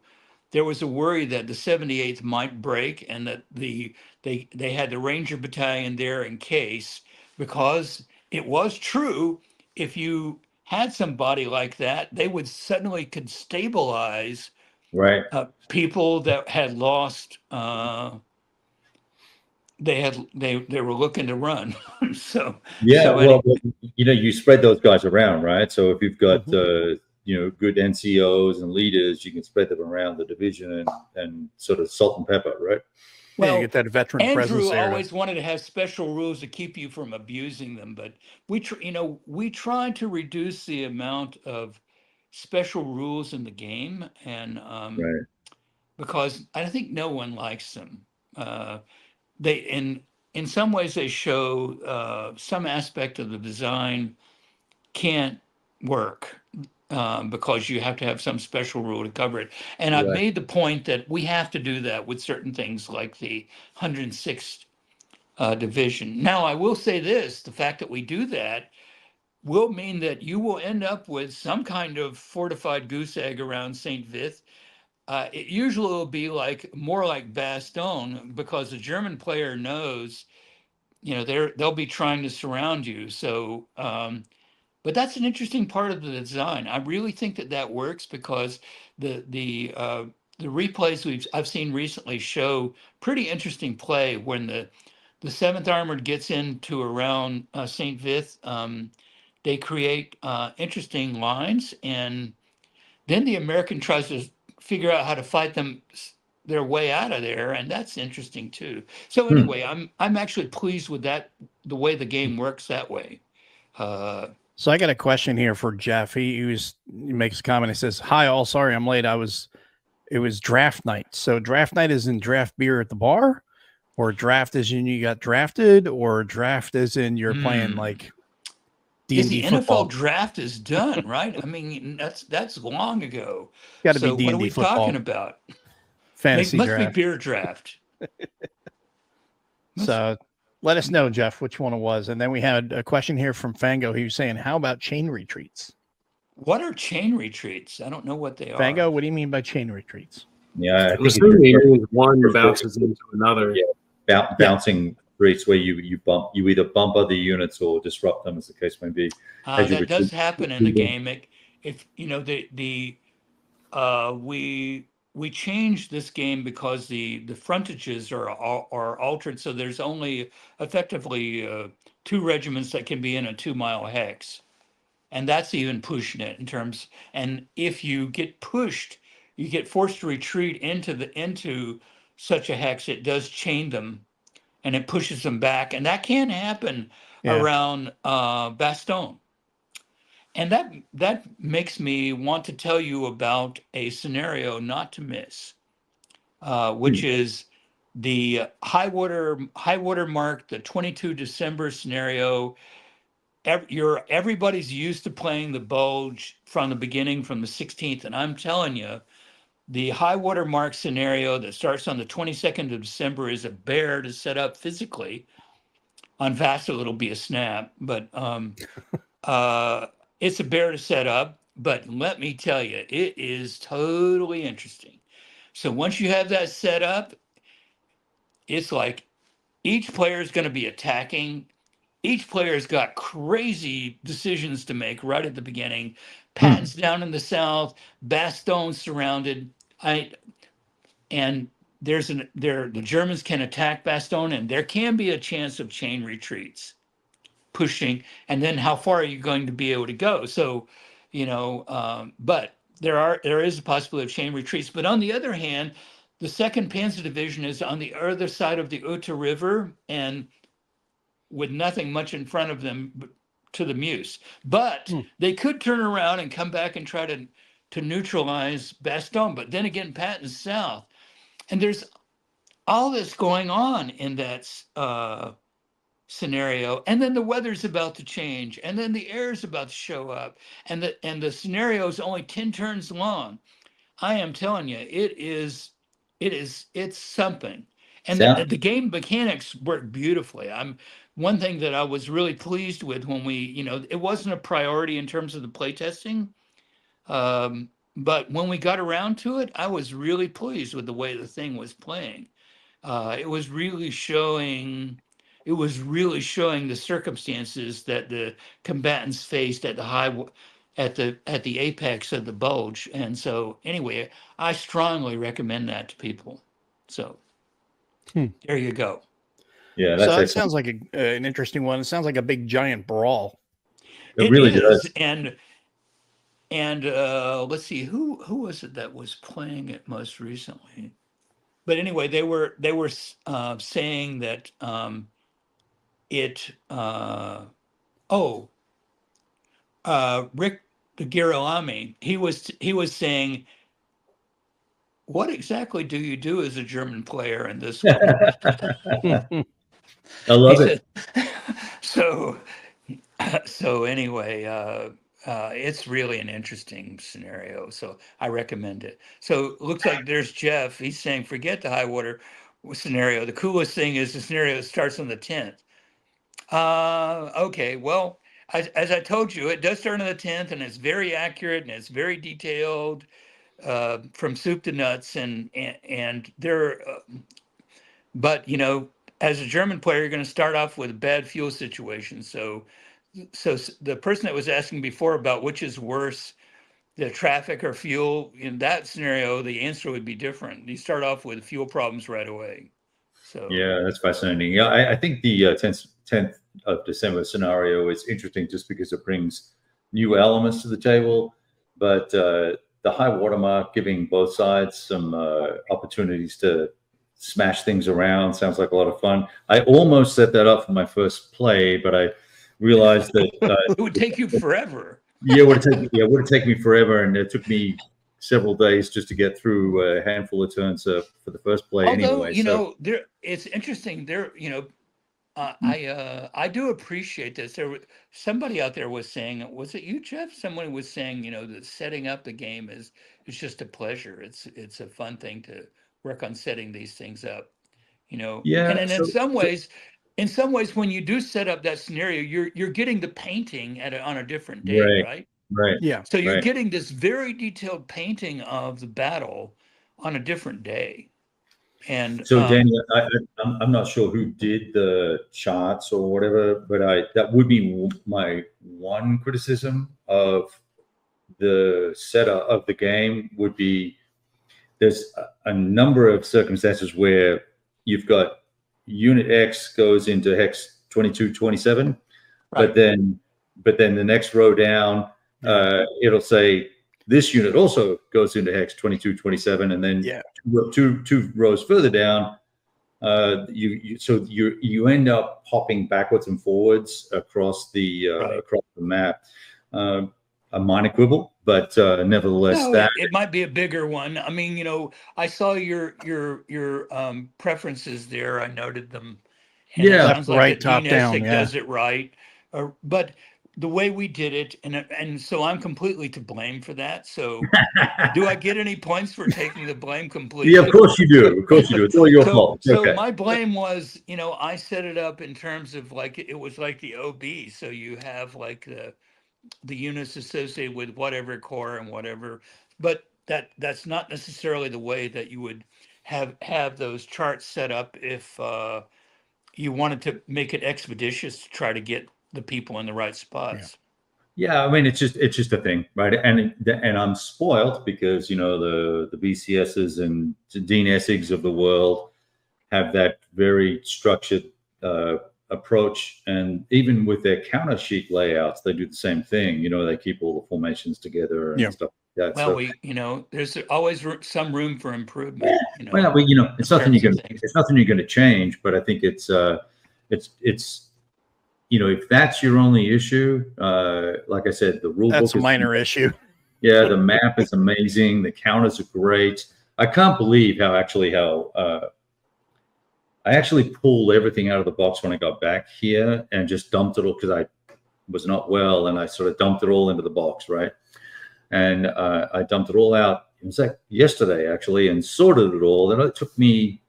there was a worry that the 78th might break, and that they had the Ranger Battalion there in case, because it was true, if you had somebody like that, they would suddenly could stabilize Right. people that had lost. They were looking to run. so Yeah, so well, anyway, you spread those guys around, right? So if you've got Mhm. good NCOs and leaders, you can spread them around the division and sort of salt and pepper, right? Yeah, you well, get that veteran presence Andrew there. always wanted to have special rules to keep you from abusing them, but we try to reduce the amount of special rules in the game, and Right. because I think no one likes them. They in some ways they show some aspect of the design can't work, because you have to have some special rule to cover it. And I've Right. made the point that we have to do that with certain things like the 106th division. Now, I will say this: the fact that we do that will mean that you will end up with some kind of fortified goose egg around St. Vith. It usually will be more like Bastogne, because the German player knows, they'll be trying to surround you. So, but that's an interesting part of the design. I really think that works, because the replays I've seen recently show pretty interesting play when the Seventh Armored gets into around St. Vith. They create interesting lines, and then the American tries to figure out how to fight their way out of there, and that's interesting too. So Hmm. anyway, I'm actually pleased with that, the way the game works that way. So I got a question here for Jeff. He makes a comment. He says, "Hi all, sorry I'm late. It was draft night. So draft night is in draft beer at the bar, or draft is in you got drafted, or draft is in you're playing like Is D&D the NFL football. draft is done, right? I mean, that's long ago. Got to be So what are D&D we talking football about? fantasy Must be draft. beer draft. So let us know, Jeff, which one it was. And then we had a question here from Fango. He was saying, how about chain retreats? What are chain retreats? I don't know what they are. Fango, what do you mean by chain retreats? Yeah, I I'm think assuming one bounces into another. Yeah, bouncing streets where you either bump other units or disrupt them, as the case may be. As you That does retreat. happen in the game. If you know we changed this game because the frontages are altered, so there's only effectively 2 regiments that can be in a 2-mile hex, and that's even pushing it in terms. And if you get pushed, you get forced to retreat into such a hex. It does chain them, and it pushes them back, and that can happen around Bastogne. And that makes me want to tell you about a scenario not to miss, which is the high water mark, the 22 December scenario. Everybody's used to playing the bulge from the beginning, from the 16th, and I'm telling you, the high water mark scenario that starts on the 22nd of December is a bear to set up physically. On Vassal, it'll be a snap, but it's a bear to set up. But let me tell you, it is totally interesting. So once you have that set up, it's like each player is going to be attacking. Each player's got crazy decisions to make right at the beginning. Patton's down in the south, Bastogne surrounded. And the Germans can attack Bastogne, and there can be a chance of chain retreats, pushing, and then how far are you going to be able to go? So, but there is a possibility of chain retreats. But on the other hand, the Second Panzer Division is on the other side of the Uta River, and with nothing much in front of them to the Meuse. But they could turn around and come back and try to neutralize Bastogne. But then again, Patton's south. and there's all this going on in that scenario, and then the weather's about to change, and then the air's about to show up, and the scenario is only 10 turns long. I am telling you, it's something. And the game mechanics work beautifully. One thing that I was really pleased with when it wasn't a priority in terms of the playtesting, but when we got around to it, I was really pleased with the way the thing was playing. It was really showing the circumstances that the combatants faced at the apex of the bulge. And so anyway, I strongly recommend that to people. So there you go. Yeah, so that sounds like an interesting one. It sounds like a big giant brawl. It really does. And let's see, who was it that was playing it most recently? But anyway, they were saying that Rick the Girolami, he was saying, what exactly do you do as a German player in this one? I love it. So anyway, it's really an interesting scenario. So I recommend it. So it looks like there's Jeff. He's saying, forget the high water scenario. The coolest thing is the scenario starts on the 10th. Okay, well, as I told you, it does start on the 10th, and it's very accurate and it's very detailed, from soup to nuts, and there. But as a German player, you're going to start off with a bad fuel situation. So the person that was asking before about which is worse, the traffic or fuel, in that scenario, the answer would be different. You start off with fuel problems right away. So yeah, that's fascinating. Yeah, I think the 10th of December scenario is interesting just because it brings new elements to the table, but the high watermark giving both sides some opportunities to smash things around sounds like a lot of fun. I almost set that up for my first play, but I realized that it would take you forever. Yeah, it would take me forever, and it took me several days just to get through a handful of turns for the first play. Although, anyway, it's interesting. I do appreciate this. Somebody out there was saying, was it you, Jeff? Someone was saying, that setting up the game is just a pleasure. It's a fun thing to work on setting these things up. Yeah. And in some ways, when you do set up that scenario, you're getting the painting on a different day, right? Right. Yeah. So you're getting this very detailed painting of the battle on a different day. And so, Daniel, I'm not sure who did the charts or whatever, but that would be my one criticism of the setup of the game would be there's a number of circumstances where you've got unit X goes into hex 2227, right. but then the next row down, it'll say this unit also goes into hex 2227, and then two rows further down, you end up popping backwards and forwards across the map. A minor quibble, but nevertheless, it might be a bigger one. I mean, I saw your preferences there. I noted them. And it sounds like top down. Does it right, but the way we did it, and so I'm completely to blame for that. So, do I get any points for taking the blame completely? Yeah, of course you do. Of course you do. It's all your fault. So my blame was, I set it up in terms of it was like the OB. So you have like the units associated with whatever core and whatever, but that's not necessarily the way that you would have those charts set up if you wanted to make it expeditious to try to get the people in the right spots. Yeah, I mean it's just a thing, right? And I'm spoiled because the BCSs and Dean Essigs of the world have that very structured approach, and even with their counter sheet layouts, they do the same thing. They keep all the formations together and stuff like that. Well, there's always some room for improvement. Well, it's nothing you're going to change, but I think it's if that's your only issue, like I said, the rule book is a minor issue. Yeah, the map is amazing. The counters are great. I can't believe how I actually pulled everything out of the box when I got back here and just dumped it all because I was not well, and I sort of dumped it all into the box, right? And I dumped it all out. It was like yesterday actually, and sorted it all. And it took me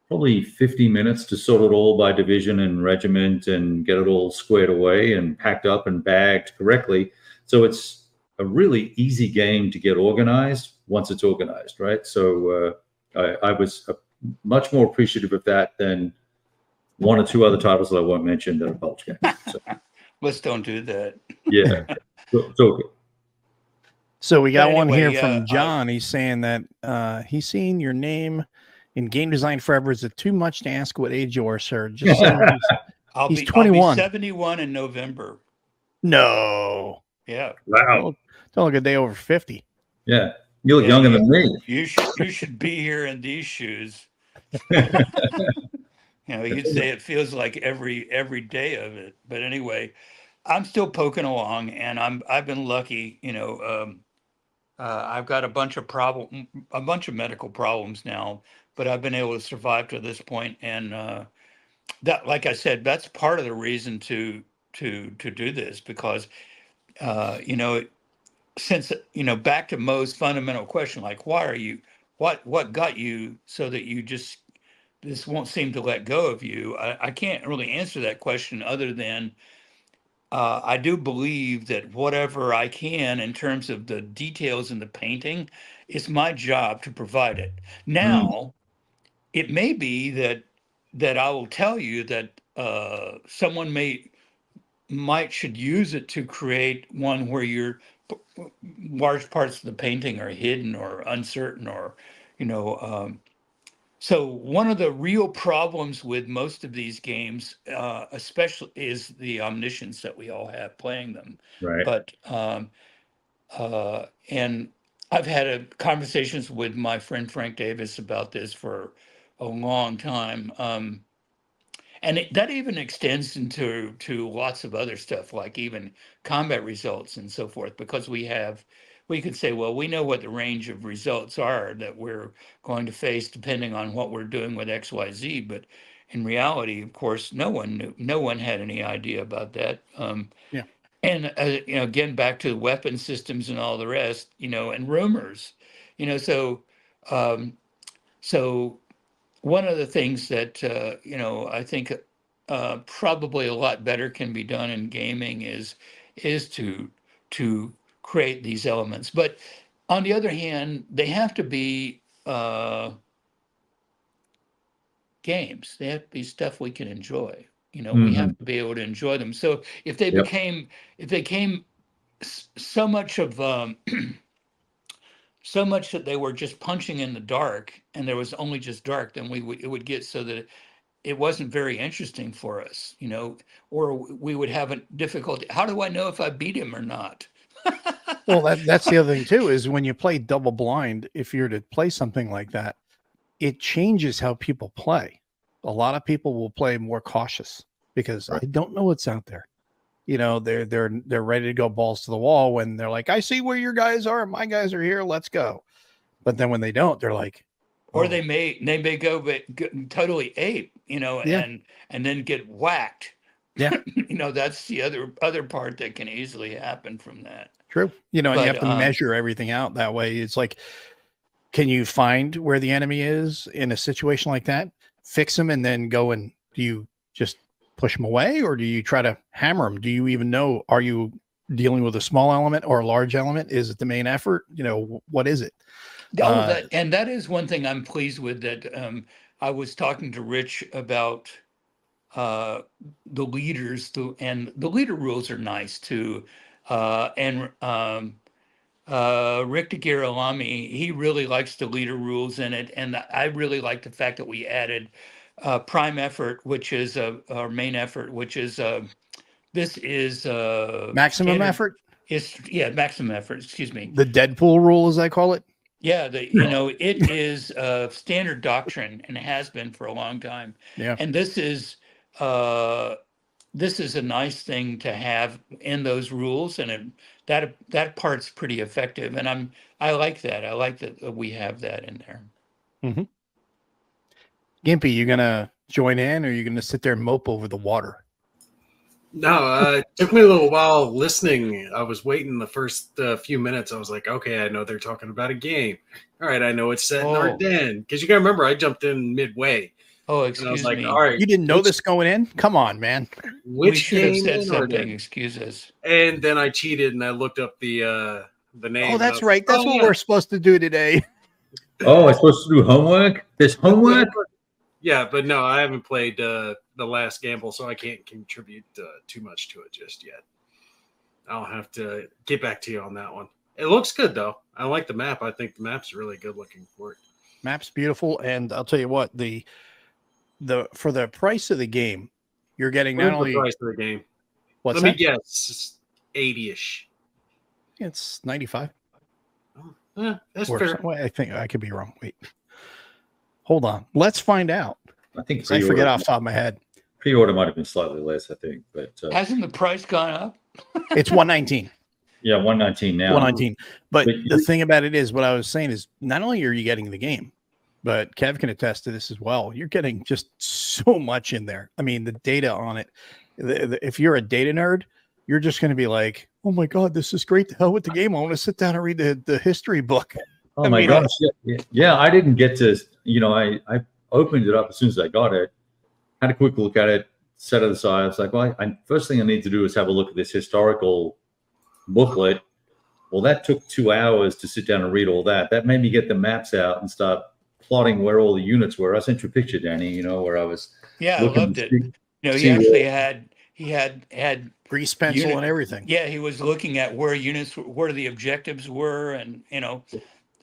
probably 50 minutes to sort it all by division and regiment and get it all squared away and packed up and bagged correctly. So it's a really easy game to get organized once it's organized, right? So I was much more appreciative of that than one or two other titles that I won't mention that are bulge games. So, Let's don't do that. yeah, it's okay. So we got But one here anyway, from John. He's saying that he's seen your name in Game Design Forever. Is it too much to ask what age you are, sir? Just saying he's 21. I'll be 71 in November. No. Yeah. Wow. Don't look a day over 50. Yeah. You look younger than me. You should be here in these shoes. You know, you'd say it feels like every day of it. But anyway, I'm still poking along, and I've been lucky. You know, I've got a bunch of medical problems now, but I've been able to survive to this point, and that, like I said, that's part of the reason to do this, because you know, since, you know, back to Mo's fundamental question, like, why are you, what got you so that you just, this won't seem to let go of you? I can't really answer that question other than I do believe that whatever I can in terms of the details in the painting, it's my job to provide it. Now, it may be that I will tell you that someone should use it to create one where large parts of the painting are hidden or uncertain, or, you know, so one of the real problems with most of these games, especially, is the omniscience that we all have playing them. Right. But and I've had conversations with my friend Frank Davis about this for a long time. And that even extends into lots of other stuff, like even combat results and so forth, because we could say, well, we know what the range of results are that we're going to face depending on what we're doing with XYZ. But in reality, of course, no one had any idea about that. Yeah. And you know, again, back to weapon systems and all the rest, you know, and rumors, you know, so one of the things that you know, I think probably a lot better can be done in gaming is to create these elements. But on the other hand, they have to be games. They have to be stuff we can enjoy. You know, we have to be able to enjoy them. So if they became so much of so much that they were just punching in the dark, and there was only just dark, then it would get so that it wasn't very interesting for us, you know, or we would have a difficulty. How do I know if I beat him or not? Well, that's the other thing too, is when you play double blind, if you're to play something like that, it changes how people play. A lot of people will play more cautious because I don't know what's out there. You know, they're ready to go balls to the wall when they're like, I see where your guys are, my guys are here, let's go. But then when they don't, they're like, or they may go totally ape, you know, and then get whacked. Yeah. You know, that's the other part that can easily happen from that. True. You know, and you have to measure everything out that way. It's like, can you find where the enemy is in a situation like that, fix them, and then go, and do you just push them away, or do you try to hammer them? Do you even know, are you dealing with a small element or a large element? Is it the main effort? You know, what is it? And that is one thing I'm pleased with, that I was talking to Rich about the leaders, and the leader rules are nice too. And Rick de Girolami, he really likes the leader rules in it. And I really like the fact that we added prime effort, which is our main effort, which is this is maximum effort. Maximum effort. Excuse me. The Deadpool rule, as I call it. Yeah, you know, it is standard doctrine, and it has been for a long time. Yeah. And this is a nice thing to have in those rules, and that part's pretty effective, and I like that. I like that we have that in there. Mm-hmm. Gimpy, you gonna join in, or are you gonna sit there and mope over the water? No, it took me a little while listening. I was waiting the first few minutes. I was like, okay, I know they're talking about a game. All right, I know it's set in Ardennes. Because you got to remember, I jumped in midway. Oh, and I was excuse like, me. all right. You didn't know this going in? Come on, man. We Which should have game said in something. Ardennes? Excuse us. And then I cheated and I looked up the name. Oh, that's right. That's what we're supposed to do today. Oh, I'm supposed to do homework? There's homework? Yeah, but no, I haven't played the last gamble, so I can't contribute too much to it just yet. I'll have to get back to you on that one. It looks good, though. I like the map. I think the map's really good looking for it. Map's beautiful, and I'll tell you what, the for the price of the game, you're getting not only the price of the game. Let me guess, 80-ish. It's 95. Oh, yeah, that's fair. I think I could be wrong. Wait, hold on. Let's find out. I think I forget off the top of my head. Pre-order might have been slightly less, I think, but hasn't the price gone up? It's 119. Yeah, 119 now. 119. But the thing about it is, what I was saying is, not only are you getting the game, but Kev can attest to this as well. You're getting just so much in there. I mean, the data on it. If you're a data nerd, you're just going to be like, "Oh my god, this is great! The hell with the game! I want to sit down and read the history book." Oh my gosh! Yeah, I didn't get to. I opened it up as soon as I got it. Had a quick look at it, set it aside. I was like, well, first thing I need to do is have a look at this historical booklet. Well, that took 2 hours to sit down and read all that. That made me get the maps out and start plotting where all the units were. I sent you a picture, Danny, where I was. Yeah, I loved it. He actually had grease pencil and everything. Yeah, he was looking at where the objectives were, and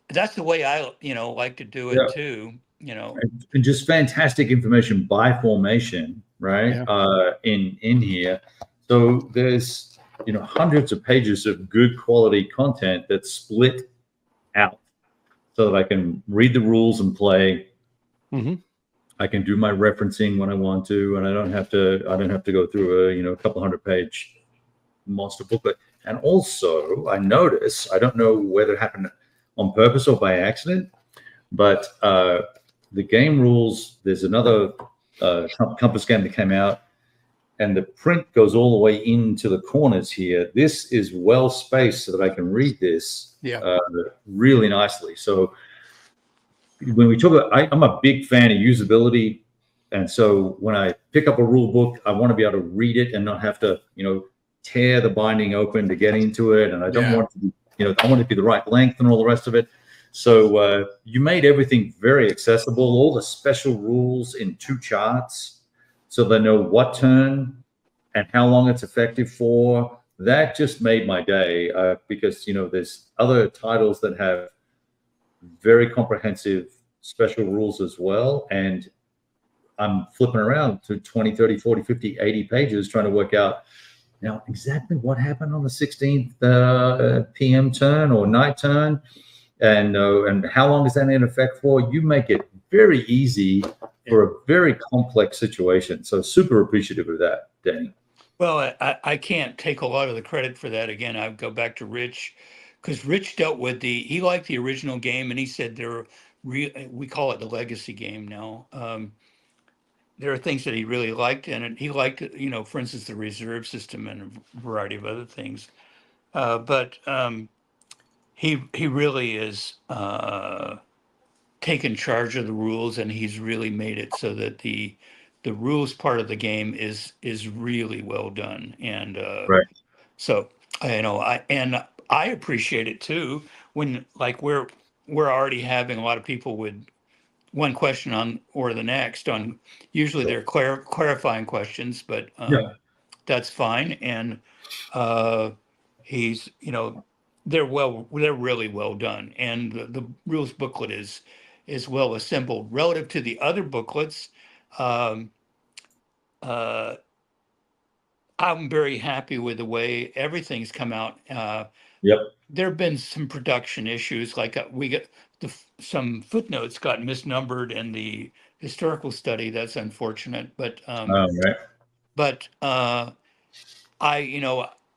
that's the way I like to do it too. And just fantastic information by formation, right? Yeah. In here, so there's hundreds of pages of good quality content that's split out, so that I can read the rules and play. Mm-hmm. I can do my referencing when I want to, and I don't have to go through a couple 100-page monster booklet. And also, I notice, I don't know whether it happened on purpose or by accident, but the game rules, there's another Compass game that came out, and the print goes all the way into the corners here. This is well spaced so that I can read this really nicely. So when we talk about, I'm a big fan of usability. And so when I pick up a rule book, I want to be able to read it and not have to, tear the binding open to get into it. And I don't want it to be, I want it to be the right length and all the rest of it. So you made everything very accessible, all the special rules in 2 charts, so they know what turn and how long it's effective for. That just made my day because, there's other titles that have very comprehensive special rules as well. And I'm flipping around to 20, 30, 40, 50, 80 pages trying to work out now exactly what happened on the 16th PM turn or night turn. And how long is that in effect for? You make it very easy for a very complex situation. So super appreciative of that, Danny. Well, I can't take a lot of the credit for that. Again, I go back to Rich, because Rich dealt with he liked the original game, and he said we call it the legacy game now. There are things that he really liked, and he liked, for instance, the reserve system and a variety of other things. But he really is taken charge of the rules, and he's really made it so that the rules part of the game is really well done. And right. So I appreciate it too when we're already having a lot of people with one question on or the next on. Usually they're clarifying questions, but that's fine. And he's they're really well done, and the rules booklet is well assembled relative to the other booklets. I'm very happy with the way everything's come out. There have been some production issues, like we got some footnotes got misnumbered in the historical study. That's unfortunate, but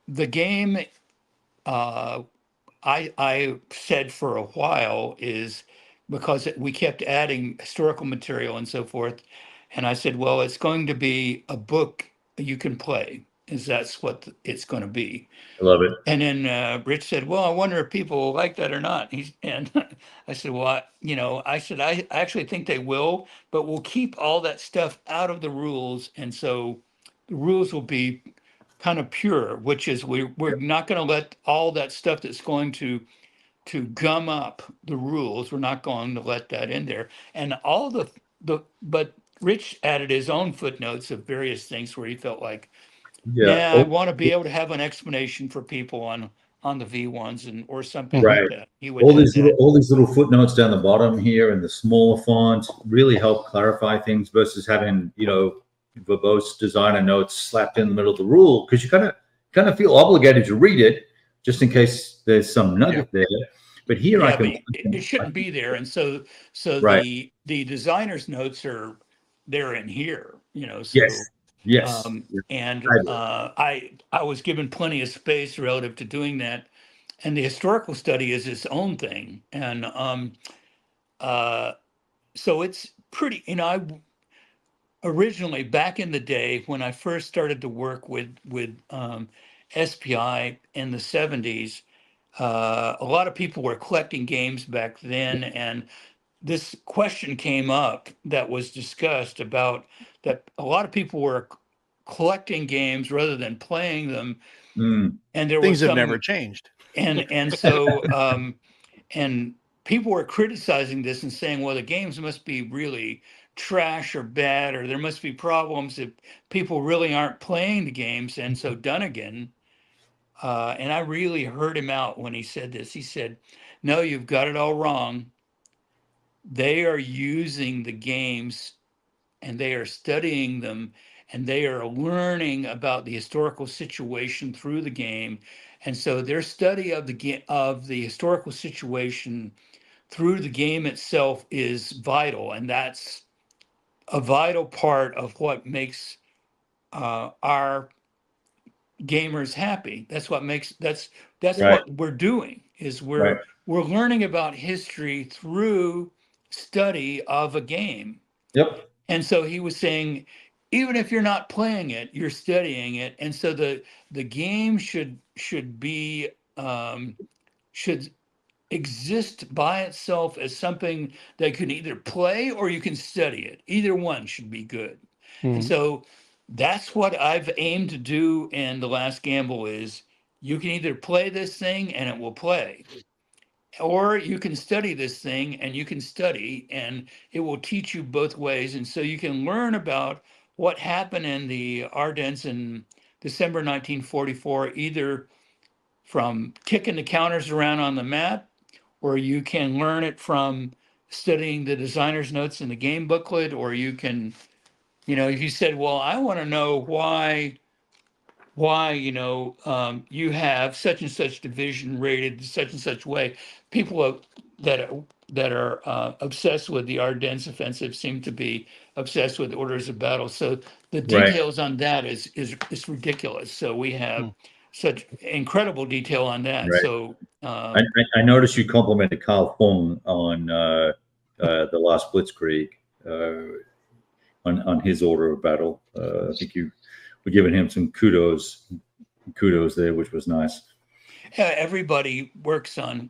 the game uh, I said for a while is because we kept adding historical material and so forth. And I said, well, it's going to be a book you can play, is that's what it's going to be. I love it. And then Rich said, well, I wonder if people will like that or not. And I said, well, I said, I actually think they will, but we'll keep all that stuff out of the rules. And so the rules will be kind of pure, which is we're not going to let all that stuff that's going to gum up the rules. We're not going to let that in there. And all but Rich added his own footnotes of various things where he felt like, Yeah. nah, I want to be able to have an explanation for people on the V1s and or something Right. like that. He would add that. All these little footnotes down the bottom here and the smaller font really help clarify things versus having, verbose designer notes slapped in the middle of the rule, because you kind of feel obligated to read it just in case there's some nugget there. But here I Yeah, but can, it shouldn't be there. And so right. the designer's notes they're in here, Yes. Yes. and I I was given plenty of space relative to doing that. And the historical study is its own thing. And uh, so it's pretty, I originally back in the day when I first started to work with SPI in the 70s, a lot of people were collecting games back then, and this question came up that was discussed about that a lot of people were collecting games rather than playing them, and there was Things have some never changed. and so and people were criticizing this and saying, well, the games must be really trash or bad, or there must be problems if people really aren't playing the games. And so Dunnigan, and I really heard him out when he said this. He said, no, you've got it all wrong. They are using the games and they are studying them and they are learning about the historical situation through the game. And so their study of the historical situation through the game itself is vital, and that's a vital part of what makes our gamers happy. That's what makes that's right. what we're doing is Right. we're learning about history through study of a game. Yep. And so he was saying, even if you're not playing it, you're studying it. And so the game should be should exist by itself as something that you can either play or you can study it. Either one should be good. And so that's what I've aimed to do in The Last Gamble is you can either play this thing and it will play, or you can study this thing and you can study and it will teach you both ways. And so you can learn about what happened in the Ardennes in December 1944, either from kicking the counters around on the map, or you can learn it from studying the designer's notes in the game booklet, or you can, if you said, well, I want to know why you have such and such division rated such and such way. People that are obsessed with the Ardennes offensive seem to be obsessed with orders of battle. So the Right. details on that is ridiculous. So we have such incredible detail on that. Right. So I noticed you complimented Carl Fung on the last Blitzkrieg on his order of battle. I think you were giving him some kudos there, which was nice. yeah, everybody works on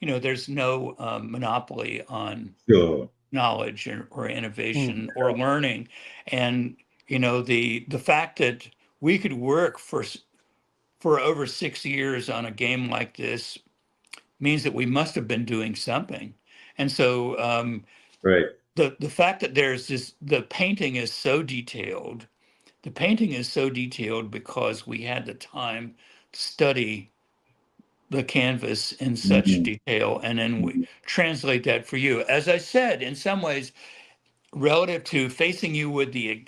there's no monopoly on Sure. knowledge or innovation or learning. And the fact that we could work for over 6 years on a game like this means that we must have been doing something. And so Right. the fact that the painting is so detailed, because we had the time to study the canvas in such detail, and then we translate that for you. As I said, in some ways, relative to facing you with the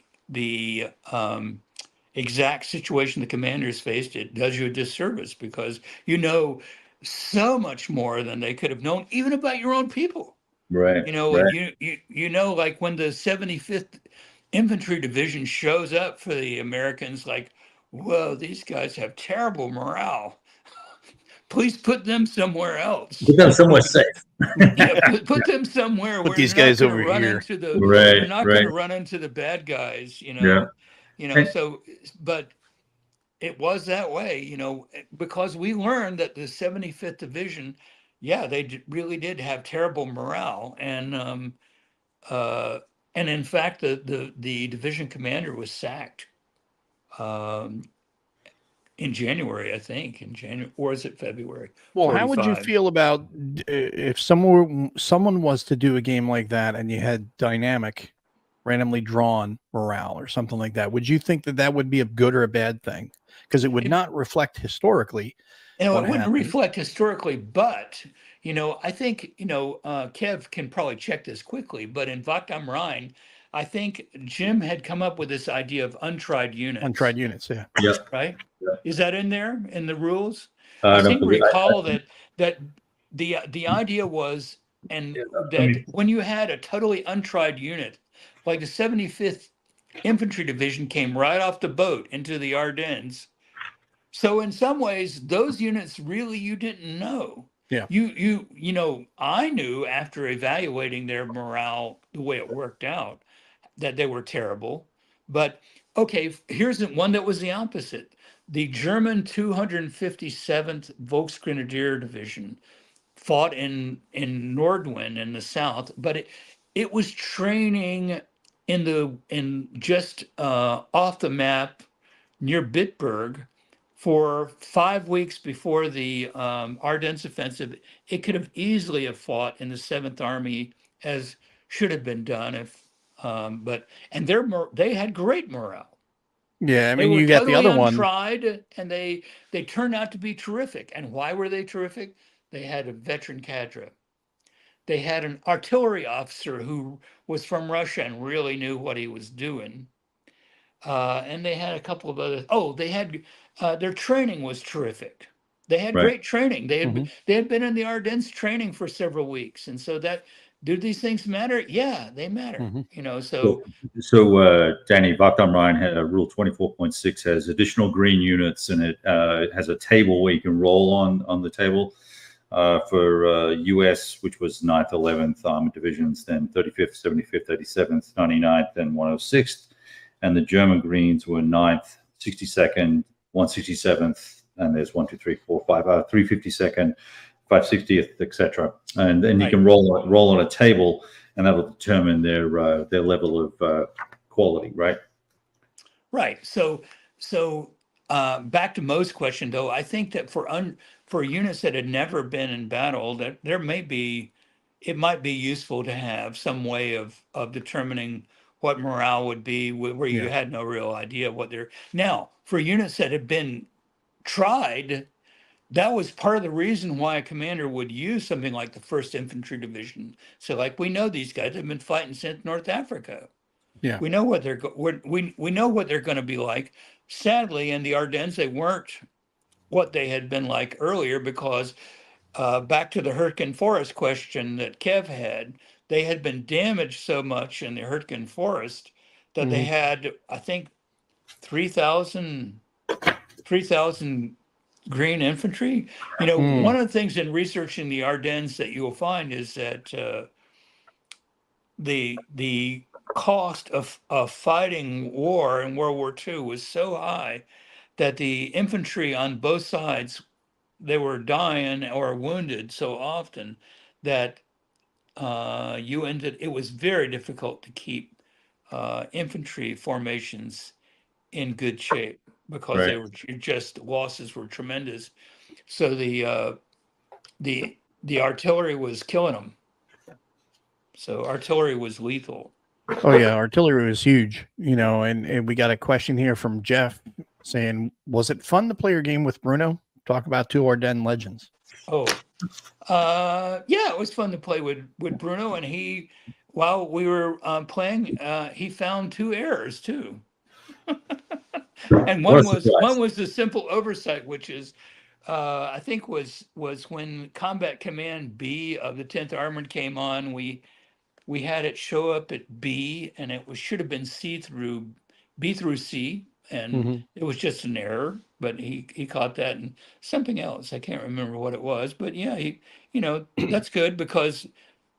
exact situation the commanders faced, it does you a disservice because so much more than they could have known, even about your own people. Right. Right. Like when the 75th Infantry Division shows up for the Americans, like, whoa, these guys have terrible morale. Please put them somewhere else. Put them somewhere safe. Yeah, put them somewhere Put where these they're not guys going to over run here. into the Right, they're not going right. to run into the bad guys, Yeah. And so but it was that way, because we learned that the 75th Division, yeah, they really did have terrible morale, uh, and in fact, the division commander was sacked um, in January, I think, in January, or is it February? Well, how would you 45. feel about if someone was to do a game like that and you had dynamic, randomly drawn morale or something like that? Would you think that that would be a good or a bad thing? Because it would It, not reflect historically what it wouldn't happened. reflect historically, but I think Kev can probably check this quickly. But in Wacht am Rhein, I think Jim had come up with this idea of untried units, Untried units, yeah. yep. right? Yep. Is that in there in the rules? I I don't seem to believe. recall that the idea was, and I that mean, when you had a totally untried unit, like the 75th Infantry Division came right off the boat into the Ardennes. So in some ways, those units really you didn't know. Yeah. I knew after evaluating their morale, the way it worked out, that they were terrible. But okay, here's one that was the opposite. The German 257th Volksgrenadier Division fought in Nordwin in the south, but it was training in just off the map near Bitburg for 5 weeks before the Ardennes offensive. It could have easily have fought in the Seventh Army as should have been done if, but and they had great morale. Yeah, I They mean, were you got the totally other one. untried, and they turned out to be terrific. And why were they terrific? They had a veteran cadre. They had an artillery officer who was from Russia and really knew what he was doing. And they had a couple of other. Oh, they had their training was terrific. They had right. great training. Mhm. They had been in the Ardennes training for several weeks, and so that do these things matter? Yeah, they matter. Mhm. So Danny, Wacht am Rhein had Rule 24.6 has additional green units, and it has a table where you can roll on the table for US, which was 9th, 11th Armored Divisions, then 35th, 75th, 87th, 99th, and 106th. And the German Greens were 9th, 62nd, 167th, and there's 1, 2, 3, 4, 5, 352nd, 560th, etc. And then you can roll on a table, and that'll determine their level of quality, right? right. So back to Mo's question, though, I think that for units that had never been in battle, that it might be useful to have some way of determining what morale would be where you Yeah. had no real idea what they're. Now, for units that had been tried, that was part of the reason why a commander would use something like the 1st Infantry Division. So, like, we know these guys have been fighting since North Africa. Yeah. We know what we know what they're going to be like. Sadly, in the Ardennes, they weren't what they had been like earlier, because back to the Hurtgen Forest question that Kev had, they had been damaged so much in the Hurtgen Forest that they Mhm. had, I think, 3,000 green infantry. One of the things in researching the Ardennes that you will find is that the cost of fighting war in World War II was so high that the infantry on both sides, they were dying or wounded so often that it was very difficult to keep infantry formations in good shape, because Right. they were just losses were tremendous. So the artillery was killing them. So artillery was lethal. Oh yeah, artillery was huge, and we got a question here from Jeff saying, was it fun to play your game with Bruno? Talk about two Ardennes legends. Oh, yeah, it was fun to play with Bruno, and while we were playing, he found 2 errors too. And one was the simple oversight, which is I think was when Combat Command B of the 10th Armored came on. We had it show up at B, and it should have been B through C. and it was just an error. But he caught that and something else. I can't remember what it was, but yeah, that's good because,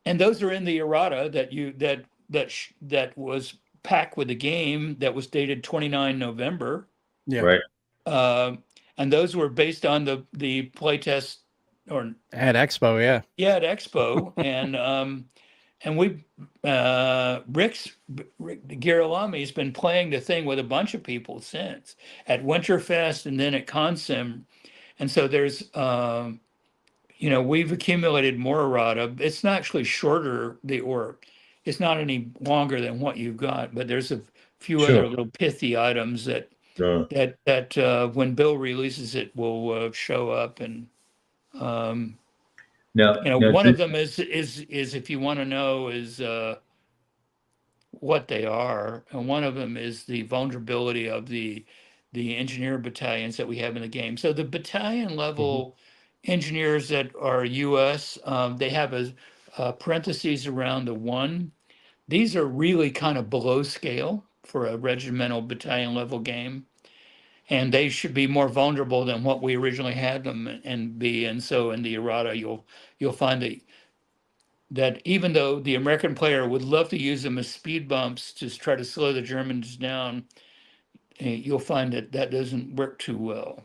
and those are in the errata that was packed with the game that was dated 29 November. Yeah. Right. And those were based on the playtest or At Expo, yeah. yeah, at Expo, and we Rick Girolami has been playing the thing with a bunch of people since at Winterfest and then at Consim, and so there's we've accumulated more errata. It's not actually shorter it's not any longer than what you've got, but there's a few other Sure. little pithy items that Sure. when Bill releases it will show up. And Now, one of them is if you want to know is what they are, and one of them is the vulnerability of the engineer battalions that we have in the game. So the battalion level engineers that are U.S. They have a parentheses around the 1. These are really kind of below scale for a regimental battalion level game, and they should be more vulnerable than what we originally had them and be. And so in the errata, you'll find that even though the American player would love to use them as speed bumps to try to slow the Germans down, you'll find that doesn't work too well.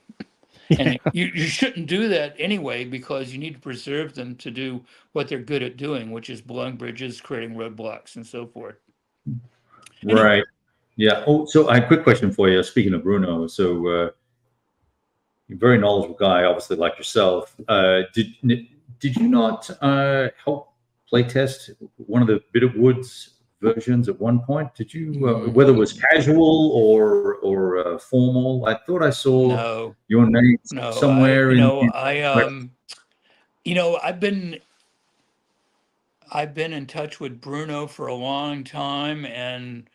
And you shouldn't do that anyway, because you need to preserve them to do what they're good at doing, which is blowing bridges, creating roadblocks, and so forth. Right. Anyway. Yeah. Oh, so I have a quick question for you. Speaking of Bruno, so you're a very knowledgeable guy, obviously, like yourself. Did you not help playtest one of the Bitterwoods versions at one point? Did you, whether it was casual or formal? I thought I saw your name somewhere. I've been in touch with Bruno for a long time and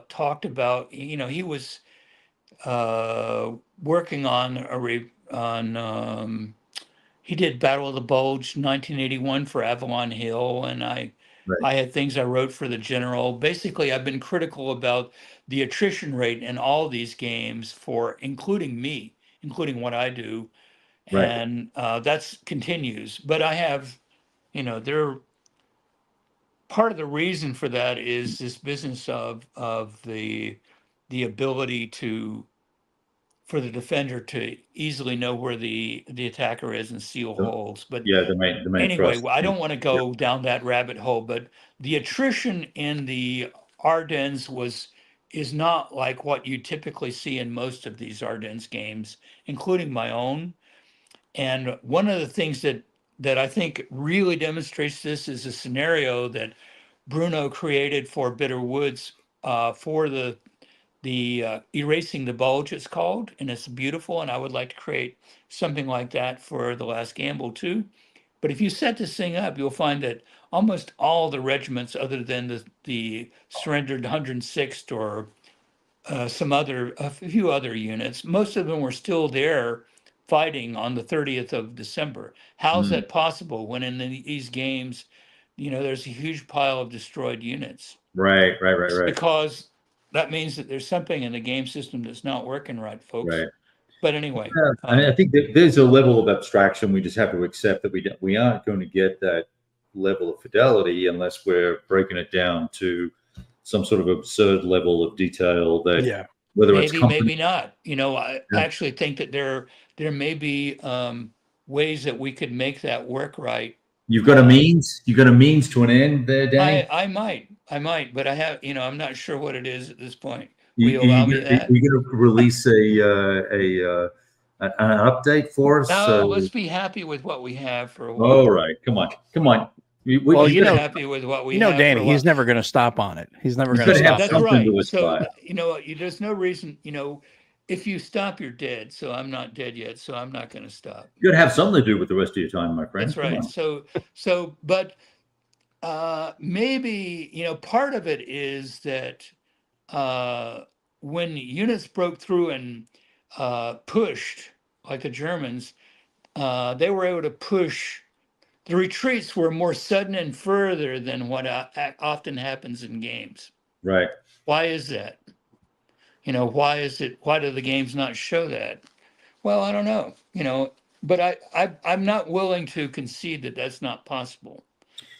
talked about. He was working on he did Battle of the Bulge 1981 for Avalon Hill, and I had things I wrote for the General. Basically, I've been critical about the attrition rate in all these games including what I do, and that continues. But I have, part of the reason for that is this business of the ability for the defender to easily know where the attacker is and seal holes. But yeah, the main anyway, thrust. I don't want to go down that rabbit hole. But the attrition in the Ardennes is not like what you typically see in most of these Ardennes games, including my own. And one of the things that I think really demonstrates this is a scenario that Bruno created for Bitter Woods for the Erasing the Bulge, it's called, and it's beautiful, and I would like to create something like that for The Last Gamble too. But if you set this thing up, you'll find that almost all the regiments, other than the surrendered 106th or a few other units, most of them were still there fighting on the 30th of December. How's that possible when in these games, there's a huge pile of destroyed units? Right. Because that means that there's something in the game system that's not working right, folks. Right. But anyway, I think that there's a level of abstraction we just have to accept that we aren't going to get that level of fidelity unless we're breaking it down to some sort of absurd level of detail. That whether maybe not. I actually think that there may be ways that we could make that work right. You've got a means to an end there, Danny. I might, but I have, I'm not sure what it is at this point. Will you allow me that? Are you going to release an update for us? No, let's be happy with what we have for a while. All right, come on. Well, happy with what we have. Danny, he's never going to stop on it. He's never going to stop. That's right. So there's no reason. If you stop, you're dead. So I'm not dead yet. So I'm not going to stop. You got to have something to do with the rest of your time, my friend. That's right. But maybe part of it is that when units broke through and pushed like the Germans, they were able to push. The retreats were more sudden and further than what often happens in games. Right. Why is that? Why do the games not show that? Well, I don't know, but I'm not willing to concede that that's not possible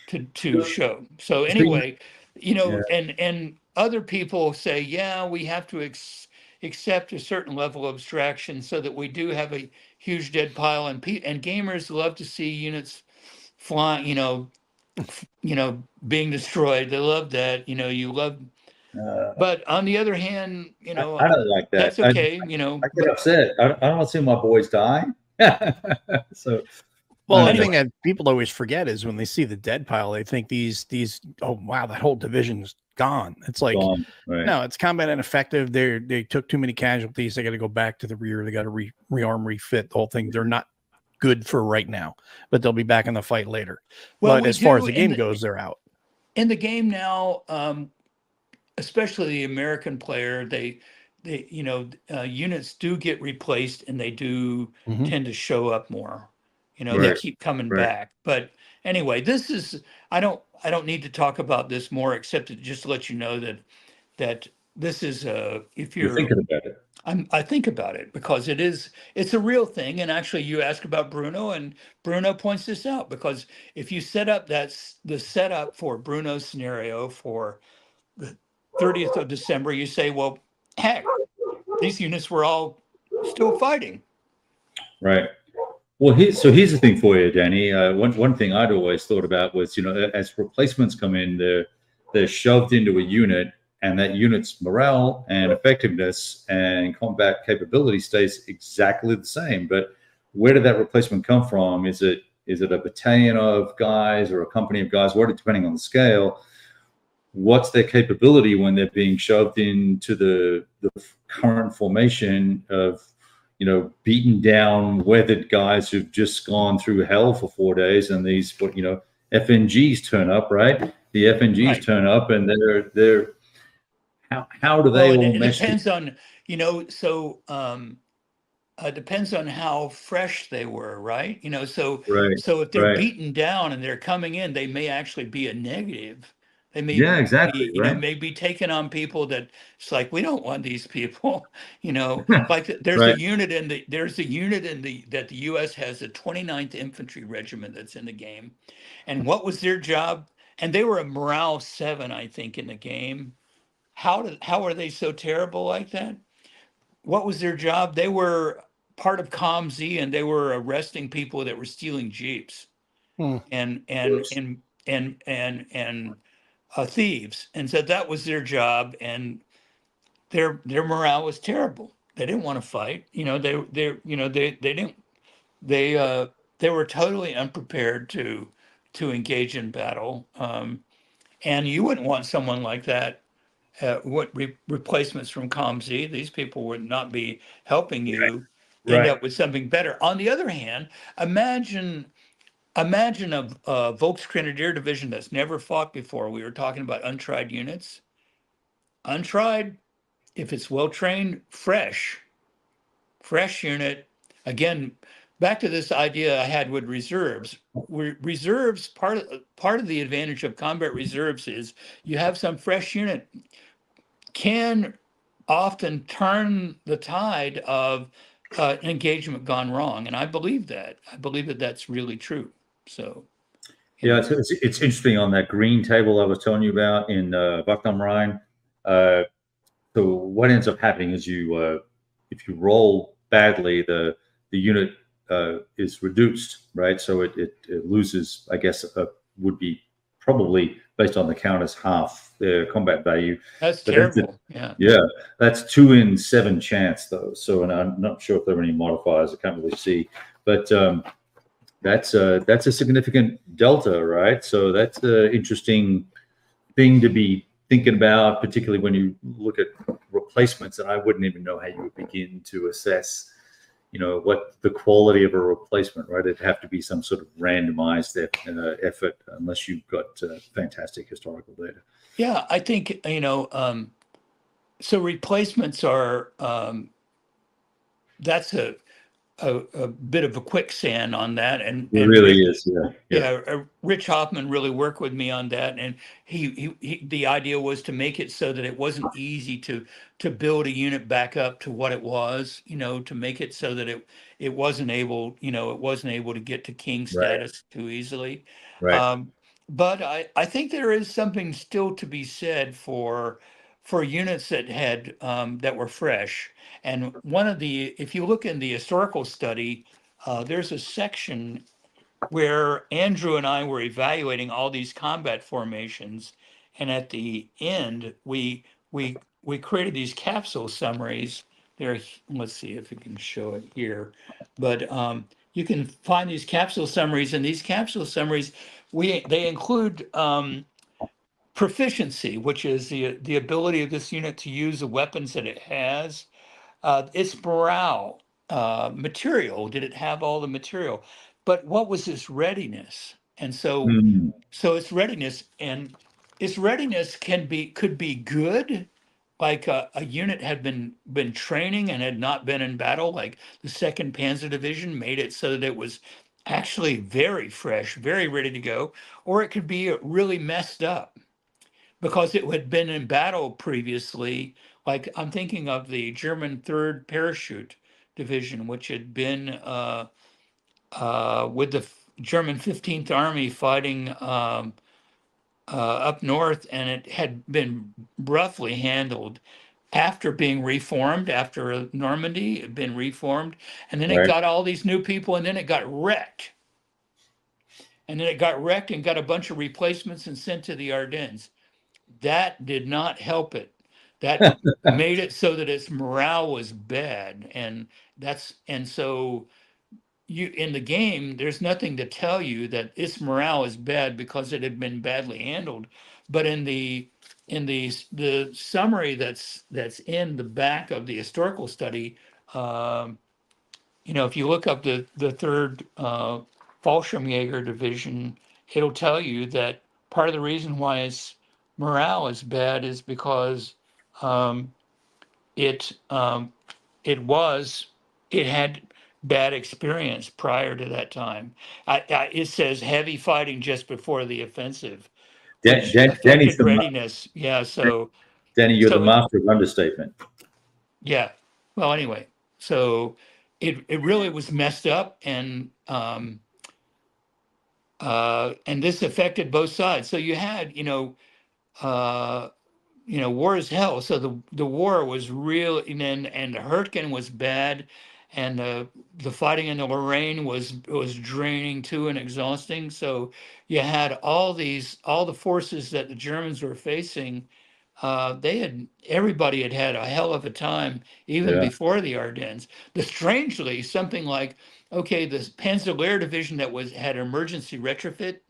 to show. So anyway, Yeah. and other people say, yeah, we have to accept a certain level of abstraction so that we do have a huge dead pile, and gamers love to see units flying, being destroyed. They love that, you love. But on the other hand, I don't like that. that's okay, I get but upset. I don't want to see my boys die. So, Well, the Anyway. thing that people always forget is when they see the dead pile, they think these oh wow, that whole division's gone. It's like gone, right. no, it's combat ineffective. They took too many casualties. They got to go back to the rear. They got to rearm, refit the whole thing. They're not good for right now, but they'll be back in the fight later. Well, but as far as the game goes, they're out. In the game now, especially the American player, they units do get replaced, and they do tend to show up more. They keep coming back. But anyway, this is I don't need to talk about this more, except to just let you know that this is if You're thinking about it. I think about it because it's a real thing. And actually, you ask about Bruno, and Bruno points this out, because if you set up the setup for Bruno's scenario for the 30th of December, you say, well, heck, these units were all still fighting. Right. Well, here's the thing for you, Danny. One thing I'd always thought about was, as replacements come in, they're shoved into a unit, and that unit's morale and effectiveness and combat capability stays exactly the same. But where did that replacement come from? Is it a battalion of guys or a company of guys? What, depending on the scale, what's their capability when they're being shoved into the current formation of, beaten down, weathered guys who've just gone through hell for 4 days, and these, FNGs turn up, right? The FNGs turn up, and they're how do they all mesh? It depends on, it depends on how fresh they were, right? So if they're beaten down and they're coming in, they may actually be a negative. They may exactly, be, may be taking on people that it's like, we don't want these people, like there's a unit that the U.S. has, the 29th Infantry Regiment that's in the game. And what was their job? And they were a morale 7, I think, in the game. How are they so terrible like that? What was their job? They were part of ComZ, and they were arresting people that were stealing Jeeps and thieves, and said that was their job, and their morale was terrible. They didn't want to fight. They were totally unprepared to engage in battle. And you wouldn't want someone like that. Replacements from ComZ, these people would not be helping you end up with something better. On the other hand, imagine a Volksgrenadier division that's never fought before. We were talking about untried units. Untried, if it's well trained, fresh unit. Again, back to this idea I had with reserves. Reserves, part of the advantage of combat reserves is you have some fresh unit can often turn the tide of engagement gone wrong, and I believe that. I believe that that's really true. So, it's interesting on that green table I was telling you about in Wacht am Rhein. So what ends up happening is if you roll badly, the unit is reduced, right? So it loses, I guess, would be probably based on the counters half their combat value. That's terrible. That's 2 in 7 chance though. So, and I'm not sure if there are any modifiers. I can't really see, but that's a significant delta, right? So that's an interesting thing to be thinking about, particularly when you look at replacements. And I wouldn't even know how you would begin to assess, what the quality of a replacement, right? It'd have to be some sort of randomized effort, unless you've got fantastic historical data. Yeah, I think, so replacements are, a bit of a quicksand on that, and It really is. Rich Hoffman really worked with me on that, and the idea was to make it so that it wasn't easy to build a unit back up to what it was, to make it so that it wasn't able, to get to king Right. status too easily. Right. But I think there is something still to be said for units that had that were fresh. And if you look in the historical study, there's a section where Andrew and I were evaluating all these combat formations, and at the end, we created these capsule summaries. There, let's see if we can show it here, but you can find these capsule summaries, and these capsule summaries, they include proficiency, which is the ability of this unit to use the weapons that it has, its morale, material. Did it have all the material? But what was its readiness? And Mm. so its readiness could be good, like a unit had been training and had not been in battle, like the Second Panzer Division made it so that it was actually very fresh, very ready to go, or it could be really messed up because it had been in battle previously. Like I'm thinking of the German Third Parachute Division, which had been with the German 15th Army fighting up north, and it had been roughly handled after being reformed, after Normandy had been reformed, and then it Right. got all these new people, and then it got wrecked. And then it got wrecked and got a bunch of replacements and sent to the Ardennes. That did not help it. That made it so that its morale was bad, and so you in the game there's nothing to tell you that its morale is bad because it had been badly handled. But in the summary that's in the back of the historical study, if you look up the third Fallschirmjäger division, it'll tell you that part of the reason why its morale is bad is because um, it um, it had bad experience prior to that time. It says heavy fighting just before the offensive, which Danny's affected readiness. Yeah, Danny, you're the so master of understatement. yeah. Well, anyway, so it really was messed up, and this affected both sides. So you had, uh, war is hell. So the war was real, and the Hurtgen was bad, and the fighting in the Lorraine was draining too and exhausting. So you had all the forces that the Germans were facing. Everybody had a hell of a time even Yeah. before the Ardennes. Strangely, something like, okay, the Panzer Division that had emergency retrofit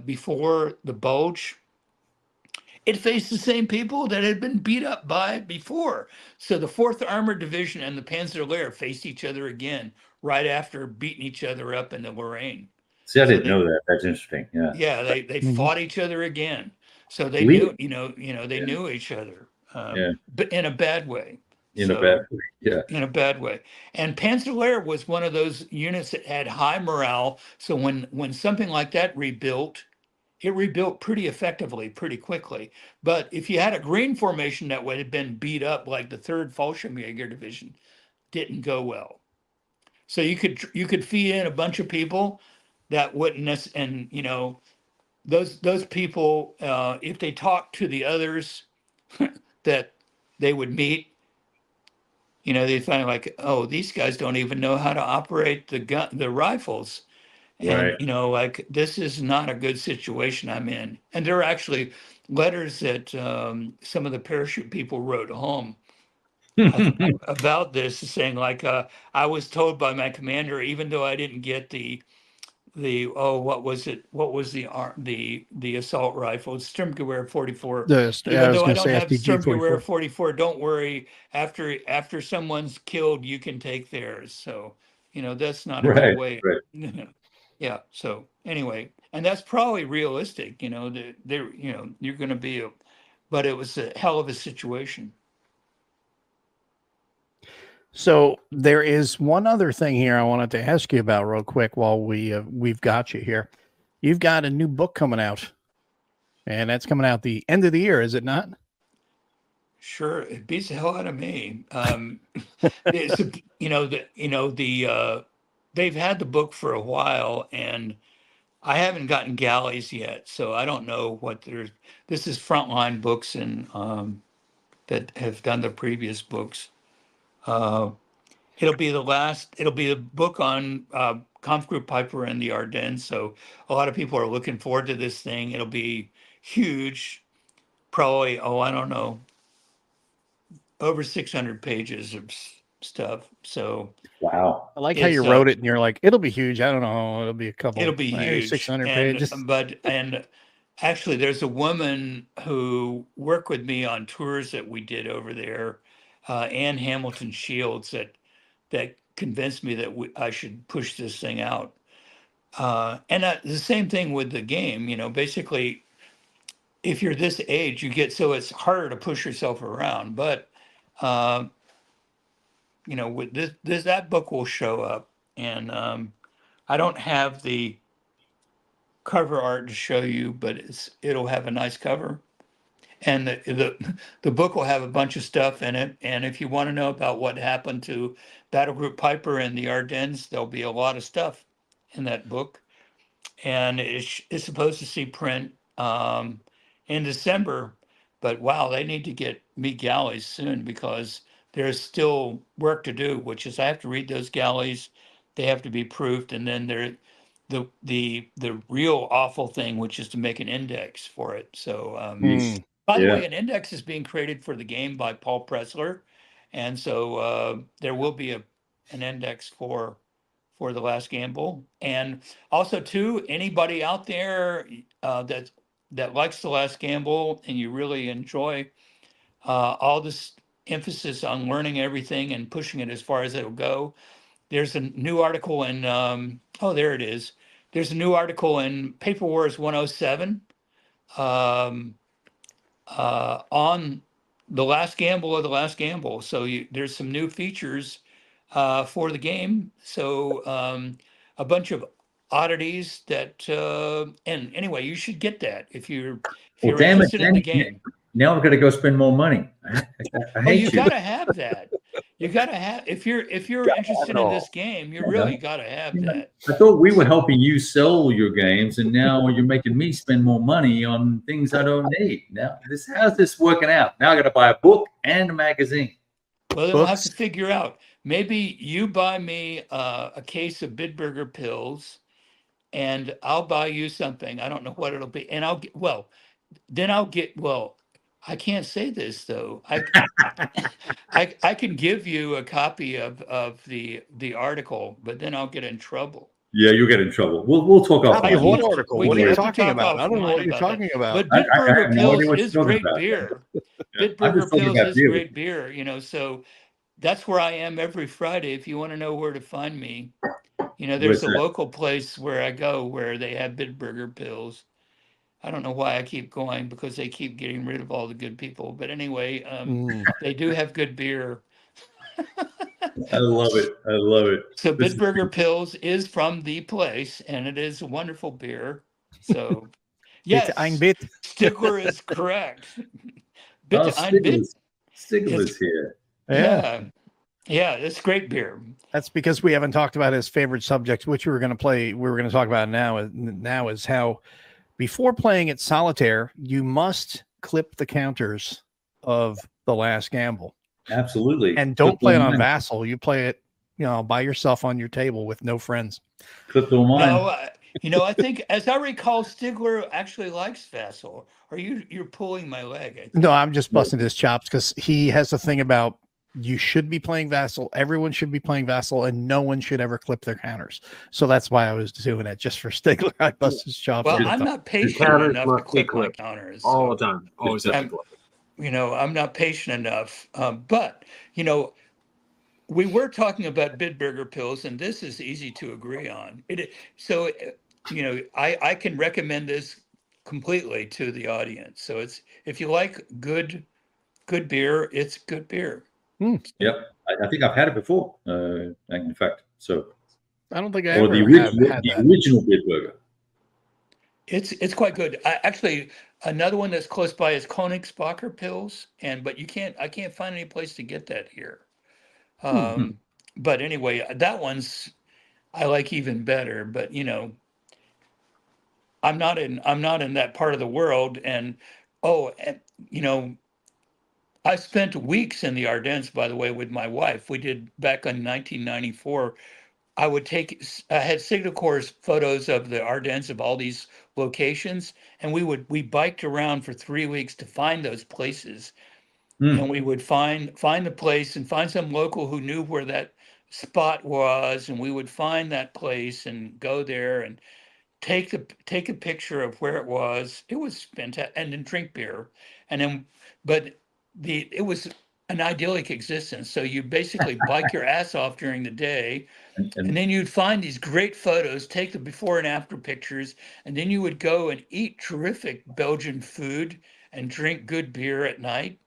before the Bulge, it faced the same people that had been beat up by it before. So the 4th Armored Division and the Panzer Lehr faced each other again right after beating each other up in the Lorraine. See, I So didn't know that. That's interesting. Yeah. yeah, they fought each other again. So they Lead. knew, they Yeah. knew each other, Yeah. but in a bad way. In a bad way. Yeah. In a bad way. And Panzer Lehr was one of those units that had high morale. So when something like that rebuilt, it rebuilt pretty effectively, pretty quickly. But if you had a green formation that would have been beat up, like the 3rd Fallschirmjäger Division, didn't go well. So you could feed in a bunch of people that wouldn't, and those people, if they talked to the others that they would meet, they find like, oh, these guys don't even know how to operate the rifles. And, Right. like, this is not a good situation I'm in. And there are actually letters that some of the parachute people wrote home about this, saying, like, I was told by my commander, even though I didn't get the what was it? What was the assault rifle? Sturmgewehr 44. I Even was though I going to don't say have SPG Sturmgewehr 44. 44, don't worry. After someone's killed, you can take theirs. So, that's not a good Right. way. Right. Yeah. So anyway, and that's probably realistic. They're you're going to be but it was a hell of a situation. So there is one other thing here I wanted to ask you about real quick while we've got you here. You've got a new book coming out, and that's coming out the end of the year, is it not? Sure, it beats the hell out of me. It's, they've had the book for a while, and I haven't gotten galleys yet, so I don't know what they're. This is Frontline Books and that have done the previous books. Uh, it'll be the last. It'll be a book on Kampfgruppe Piper and the Ardennes. So a lot of people are looking forward to this thing. It'll be huge, probably. Oh, I don't know, over 600 pages of stuff. So Wow. I like how it's you wrote it, and you're like, it'll be huge. I don't know, it'll be a couple, it'll be maybe huge. 600 And pages. and actually, there's a woman who worked with me on tours that we did over there, Ann Hamilton Shields, that convinced me that I should push this thing out. And the same thing with the game. Basically, if you're this age, you get so it's harder to push yourself around. But uh, with this that book will show up, and I don't have the cover art to show you, but it'll have a nice cover, and the book will have a bunch of stuff in it. And if you want to know about what happened to Battle Group Piper and the Ardennes, there'll be a lot of stuff in that book, and it's supposed to see print in December. But wow, they need to get me galleys soon because there's still work to do, which is I have to read those galleys. They have to be proofed, and then the real awful thing, which is to make an index for it. So by the Yeah. way, an index is being created for the game by Paul Pressler, and so there will be an index for the Last Gamble. And also too, anybody out there that likes the Last Gamble and you really enjoy all this emphasis on learning everything and pushing it as far as it'll go. There's a new article in there it is. There's a new article in Paper Wars 107 on the Last Gamble of the Last Gamble. So there's some new features for the game. So a bunch of oddities that and anyway, you should get that if you're Damn it, interested in the game. now I'm going to go spend more money. I hate you you. gotta have that. You gotta have if you're interested in this game, you really gotta have that. I thought we were helping you sell your games, and now you're making me spend more money on things I don't need. Now, how's this working out? Now I got to buy a book and a magazine. Well, then we'll have to figure out. Maybe you buy me a case of Bitburger pills, and I'll buy you something. I don't know what it'll be, and I can't say this though. I can give you a copy of the article, but then I'll get in trouble. Yeah, you'll get in trouble. We'll talk off. What article? What are you talking about? I don't know what you're talking about. But Bitburger Pills is great beer. Bitburger Pills is great beer. So that's where I am every Friday. If you want to know where to find me, there's a local place where I go where they have Bitburger Pills. I don't know why I keep going because they keep getting rid of all the good people. But anyway, they do have good beer. I love it. I love it. So Bitburger Pills is from the place, and it is a wonderful beer. So yes, Stigler is correct. Stigler's here. Yeah, it's great beer. That's because we haven't talked about his favorite subject, which we were going to talk about now is how before playing at solitaire, you must clip the counters of the Last Gamble. Absolutely. And don't play it on Vassal. You play it, by yourself on your table with no friends. Clip the line. No, I think, as I recall, Stigler actually likes Vassal. Or you're pulling my leg. I think. No, I'm just busting his chops because he has a thing about you should be playing Vassal. Everyone should be playing Vassal, and no one should ever clip their counters. So that's why I was doing it, just for Stigler. I bust his chops. Well, I'm not patient enough to clip my counters. All the time. Always have to clip it. I'm not patient enough. But, we were talking about Bitburger Pills, and this is easy to agree on. I can recommend this completely to the audience. So if you like good beer, it's good beer. Yep, I think I've had it before. In fact, so I don't think I or ever the have original, had the that. original Bitburger. It's quite good. Actually, another one that's close by is Königsbacher pills, but I can't find any place to get that here. But anyway, that one's I like even better. But I'm not in that part of the world, and you know, I spent weeks in the Ardennes, by the way, with my wife. We did back in 1994. I had Signacore's photos of the Ardennes of all these locations, and we biked around for 3 weeks to find those places, and we would find the place and find some local who knew where that spot was, and we would find that place and go there and take a picture of where it was. It was fantastic, and then drink beer, and then but it was an idyllic existence. So you basically bike your ass off during the day, and then you'd find these great photos, take the before and after pictures, and then you would go and eat terrific Belgian food and drink good beer at night,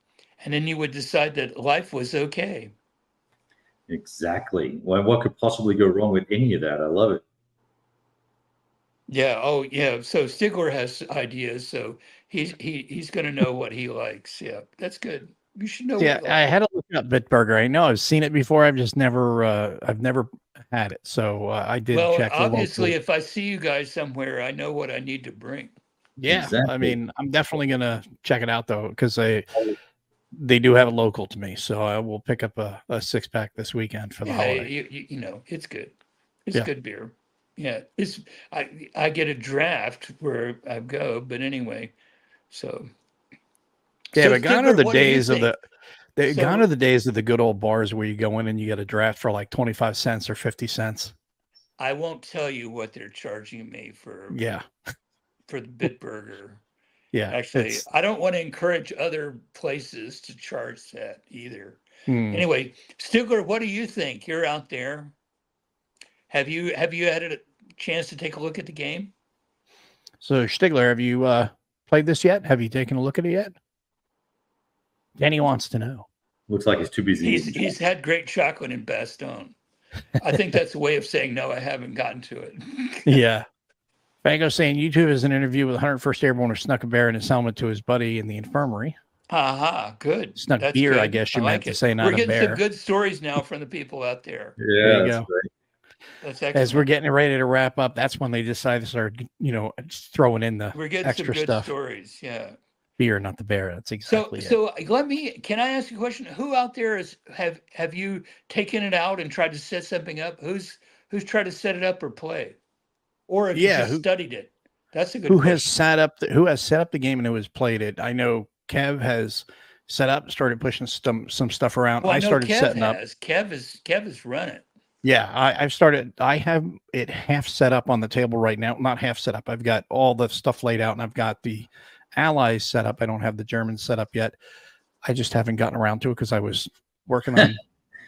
and then you would decide that life was okay. Exactly. Well, what could possibly go wrong with any of that? I love it. Yeah. Oh, yeah. So Stigler has ideas, so he's going to know what he likes. Yeah, that's good. You should know Yeah, what you I like. had to look up Bitburger. I know I've seen it before. I've just never, I've never had it. So I did Well, check the obviously, local. if I see you guys somewhere, I know what I need to bring. Yeah, I Exactly. mean, I'm definitely gonna check it out though, because they do have it local to me. So I will pick up a 6-pack this weekend for the Yeah, holiday. you know, it's good. It's Yeah. good beer. Yeah, I get a draft where I go, but anyway, so Yeah, so but gone are Stigler, the what do you days of think? gone are So the days of the good old bars where you go in and you get a draft for like 25 cents or 50 cents. I won't tell you what they're charging me Yeah. for the Bitburger. Yeah. Actually, I don't want to encourage other places to charge that either. Hmm. Anyway, Stigler, what do you think? You're out there. Have you had a chance to take a look at the game? So Stigler, have you played this yet? Have you taken a look at it yet? Danny wants to know. Looks like he's too busy. He's had great chocolate in Bastogne. I think that's a way of saying no, I haven't gotten to it. Yeah. Fango saying YouTube is an interview with 101st Airborne who snuck a bear in his helmet to his buddy in the infirmary. Aha, good. Snuck That's beer, good. I guess you I meant like to it. say, not We're a getting bear. some good stories now from the people out there. Yeah, There you that's go. great. That's excellent. As we're getting ready to wrap up, that's when they decide to start, throwing in the We're getting extra some good stuff. stories. Yeah. Beer, not the bear. That's exactly it. So can I ask you a question? Who out there have you taken it out and tried to set something up? Who's tried to set it up or play? Or have you just studied it? That's a good question. Who has set up the game and who has played it? I know Kev has set up, started pushing some stuff around. Well, I started Kev setting up. Kev has run it. Yeah, I have it half set up on the table right now. Not half set up. I've got all the stuff laid out and I've got the allies set up. I don't have the Germans set up yet. I just haven't gotten around to it because I was working on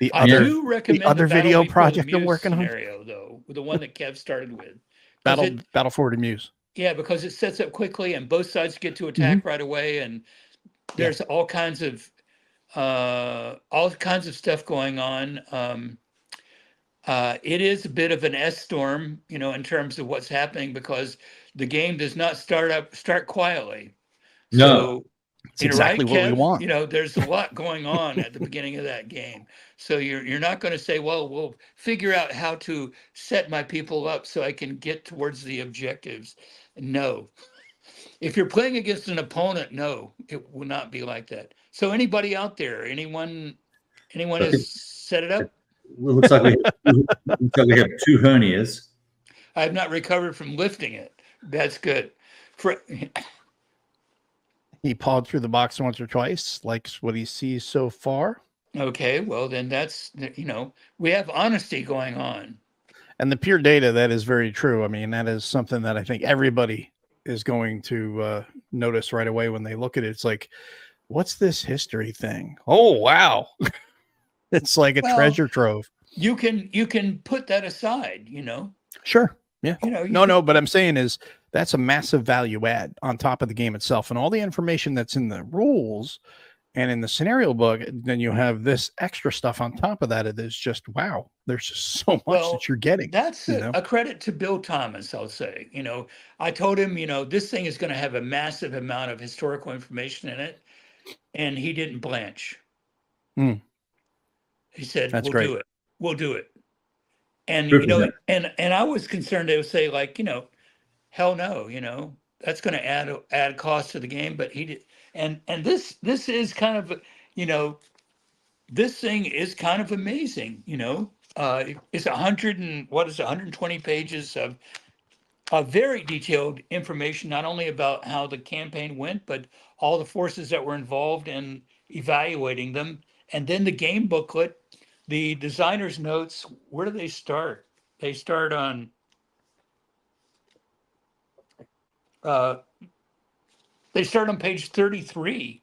the other video project I'm working scenario, though, the one that Kev started with. Battle Forward and Muse. Yeah, because it sets up quickly and both sides get to attack right away, and there's all kinds of stuff going on. It is a bit of an S-storm, in terms of what's happening, because the game does not start quietly. No. So, it's exactly what we want. There's a lot going on at the beginning of that game. So you're not going to say, well, we'll figure out how to set my people up so I can get towards the objectives. No. If you're playing against an opponent, no, it will not be like that. So anybody out there, anyone has set it up? Well, looks like we have 2 hernias. I have not recovered from lifting it. That's good. He pawed through the box once or twice, likes what he sees so far. Okay, well then that's, we have honesty going on. And the pure data, that is very true. I mean, that is something that I think everybody is going to notice right away when they look at it. It's like, what's this history thing? Oh, wow. It's like a treasure trove. You can put that aside, Sure. Yeah. No, but I'm saying is that's a massive value add on top of the game itself, and all the information that's in the rules And in the scenario book, then you have this extra stuff on top of that. It is just, wow, there's just so much that you're getting. That's you know? a credit to Bill Thomas, I'll say. I told him, this thing is going to have a massive amount of historical information in it, and he didn't blanch. Mm. He said, That's "We'll great. do it. We'll do it." And Good for him. and I was concerned they would say like, hell no, that's going to add cost to the game. But he did, and this is kind of, this thing is kind of amazing. It's 120 pages of very detailed information, not only about how the campaign went, but all the forces that were involved in evaluating them, and then the game booklet, the designer's notes. Where do they start? They start on. They start on page 33.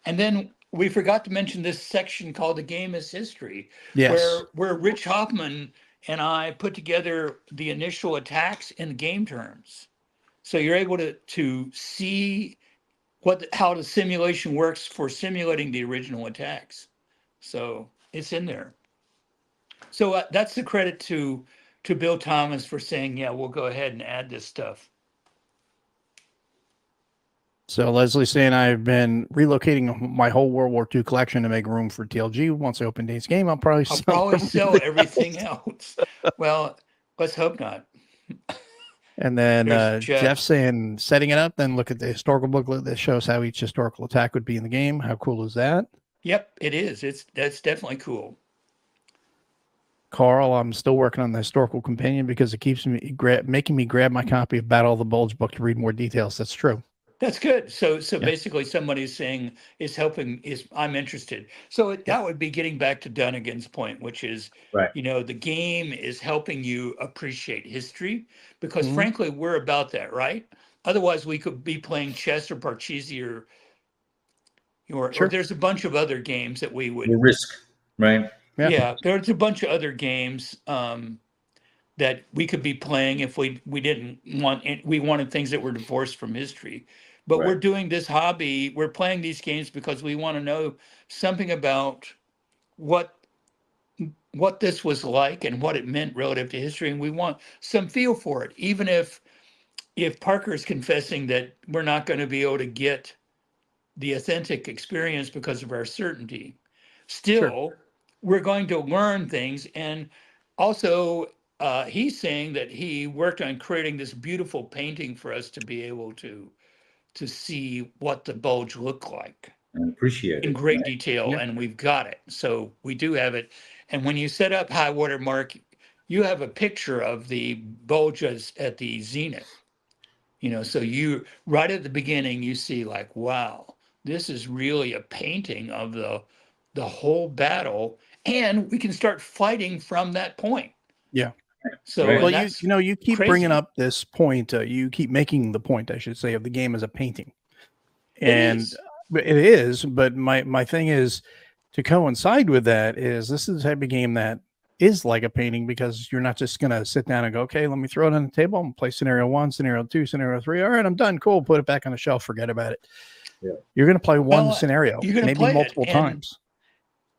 And then we forgot to mention this section called The Game is History, Yes. where Rich Hoffman and I put together the initial attacks in game terms. So you're able to see how the simulation works for simulating the original attacks. So it's in there. So that's the credit to Bill Thomas for saying, yeah, we'll go ahead and add this stuff. So Leslie's saying I've been relocating my whole World War II collection to make room for TLG. Once I open Dave's game, I'll probably sell everything else. Well, let's hope not. And then Jeff saying, setting it up, then look at the historical booklet that shows how each historical attack would be in the game. How cool is that? Yep, it is. That's definitely cool. Carl, I'm still working on the historical companion because it keeps me making me grab my copy of Battle of the Bulge book to read more details. That's true. That's good. So basically somebody's saying I'm interested. So that would be getting back to Dunnigan's point, which is, right. The game is helping you appreciate history because frankly, we're about that, right? Otherwise we could be playing chess or Parcheesi or there's a bunch of other games that we would Risk, right? Yeah, there's a bunch of other games that we could be playing if we didn't want we wanted things that were divorced from history. But we're doing this hobby, we're playing these games because we want to know something about what this was like and what it meant relative to history, and we want some feel for it, even if Parker's confessing that we're not going to be able to get the authentic experience because of our certainty. Still, we're going to learn things. And also, he's saying that he worked on creating this beautiful painting for us to be able to see what the bulge looked like and appreciate it in great detail. And we've got it. So we do have it. And when you set up high water mark, you have a picture of the bulge at the zenith. So you right at the beginning, you see like, wow, this is really a painting of the whole battle, and we can start fighting from that point. Yeah. So well, you keep bringing up this point. You keep making the point, I should say, of the game as a painting, and it is. But my thing is to coincide with that is this is the type of game that is like a painting because you're not just gonna sit down and go, okay, let me throw it on the table and play scenario 1, scenario 2, scenario 3. All right, I'm done. Cool. Put it back on the shelf. Forget about it. Yeah. You're gonna play one scenario, maybe multiple times.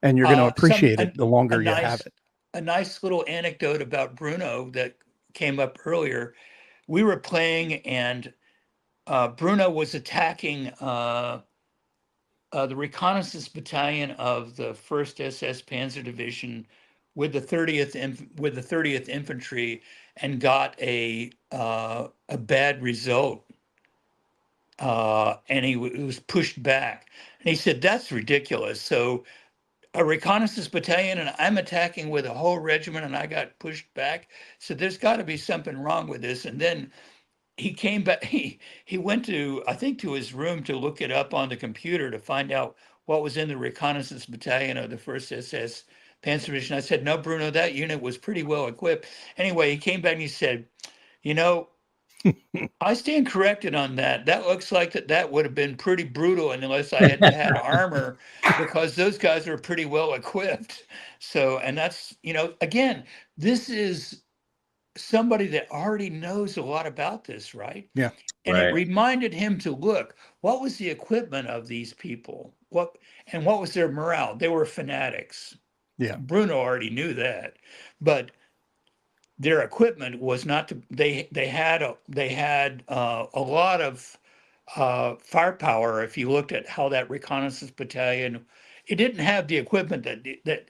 And you're going to appreciate it the longer you have it. A nice little anecdote about Bruno that came up earlier. We were playing and Bruno was attacking the reconnaissance battalion of the 1st SS Panzer Division with the 30th Infantry and got a bad result. And he was pushed back. And he said, that's ridiculous. So a reconnaissance battalion and I'm attacking with a whole regiment and I got pushed back. So there's got to be something wrong with this. And then he came back, he went to, I think, to his room to look it up on the computer to find out what was in the reconnaissance battalion of the 1st SS Panzer Division. I said, no, Bruno, that unit was pretty well equipped. Anyway, he came back and he said, I stand corrected on that. That looks like that would have been pretty brutal unless I had armor because those guys are pretty well equipped. So, and that's, again, this is somebody that already knows a lot about this, right? Yeah. And Right. it reminded him to look, what was the equipment of these people? What was their morale? They were fanatics. Yeah. Bruno already knew that, but their equipment was not to, they had a lot of firepower. If you looked at how that reconnaissance battalion, it didn't have the equipment that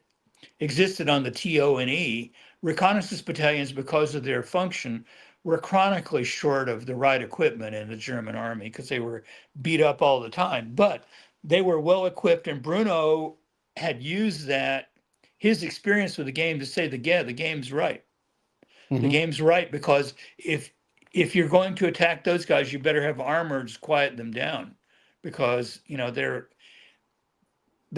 existed on the TONE. Reconnaissance battalions, because of their function, were chronically short of the right equipment in the German army because they were beat up all the time. But they were well equipped, and Bruno had used that, his experience with the game, to say the game's right. The game's right, because if you're going to attack those guys, you better have armor to quiet them down, because they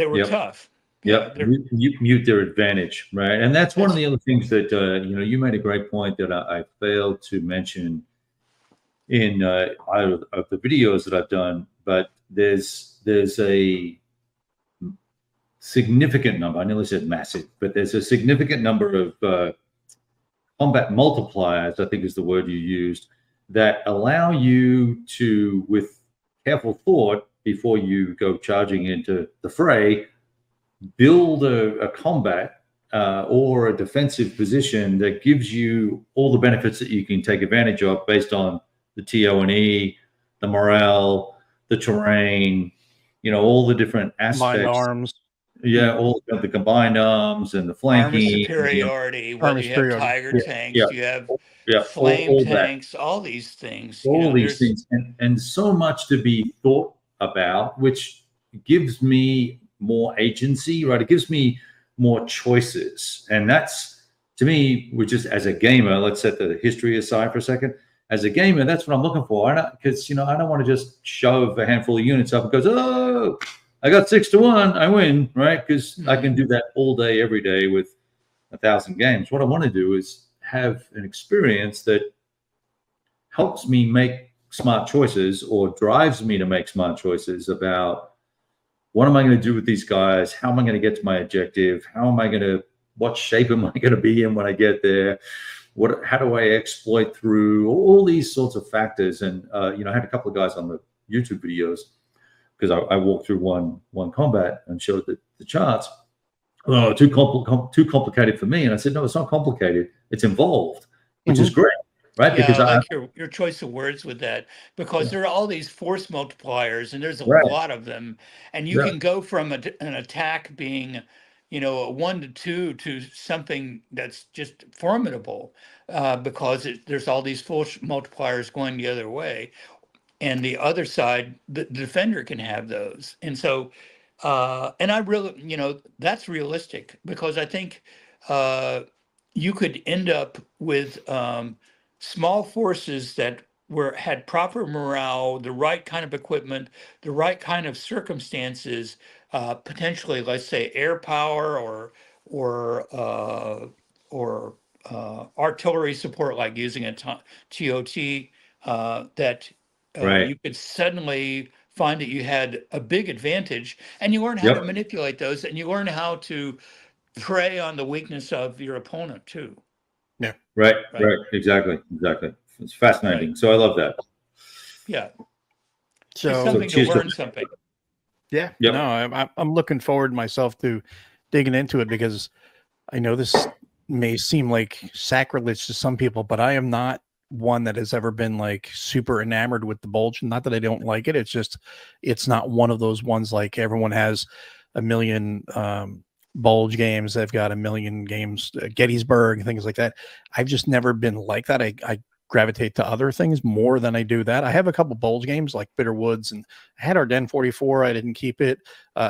were tough. Yeah, you mute their advantage, right? And that's one of the other things that you made a great point that I failed to mention in either of the videos that I've done. But there's a significant number. I nearly said massive, but there's a significant number of combat multipliers, I think is the word you used, that allow you to, with careful thought before you go charging into the fray, build a combat or a defensive position that gives you all the benefits that you can take advantage of based on the TONE, the morale, the terrain, all the different aspects. Combined arms. Yeah, all the combined arms and the flanking. Armor superiority, whether you have Tiger tanks, you have flame all tanks, all these things. All these things. And so much to be thought about, which gives me more agency, right? It gives me more choices. And that's, to me, which is, as a gamer, let's set the history aside for a second. As a gamer, that's what I'm looking for. Because, I don't want to just shove a handful of units up and go, oh, I got 6-1, I win, right? Because I can do that all day, every day with 1,000 games. What I want to do is have an experience that helps me make smart choices, or drives me to make smart choices about what am I going to do with these guys? How am I going to get to my objective? What shape am I going to be in when I get there? How do I exploit through all these sorts of factors? And, I had a couple of guys on the YouTube videos, because I walked through one combat and showed the charts. Oh, too complicated for me. And I said, no, it's not complicated. It's involved, which is great. Right? Yeah, because I like your choice of words with that, because there are all these force multipliers, and there's a lot of them, and you can go from an attack being, a 1 to 2 to something that's just formidable, because there's all these force multipliers going the other way, and the other side, the defender can have those, and so, and I really, that's realistic, because I think you could end up with small forces that had proper morale, the right kind of equipment, the right kind of circumstances, potentially, let's say, air power or artillery support, like using a TOT, that you could suddenly find that you had a big advantage, and you learn how to manipulate those, and you learn how to prey on the weakness of your opponent too. Yeah. Right. Exactly. It's fascinating. So I love that. Yeah. So it's something to learn something. Yeah. Yep. No, I'm looking forward myself to digging into it, because I know this may seem like sacrilege to some people, but I am not one that has ever been like super enamored with the bulge. Not that I don't like it. It's just, it's not one of those ones like everyone has a million bulge games. They've got a million games, Gettysburg, things like that. I've just never been like that. I gravitate to other things more than I do that. I have a couple bulge games like Bitter Woods, and I had Ardennes 44. I didn't keep it.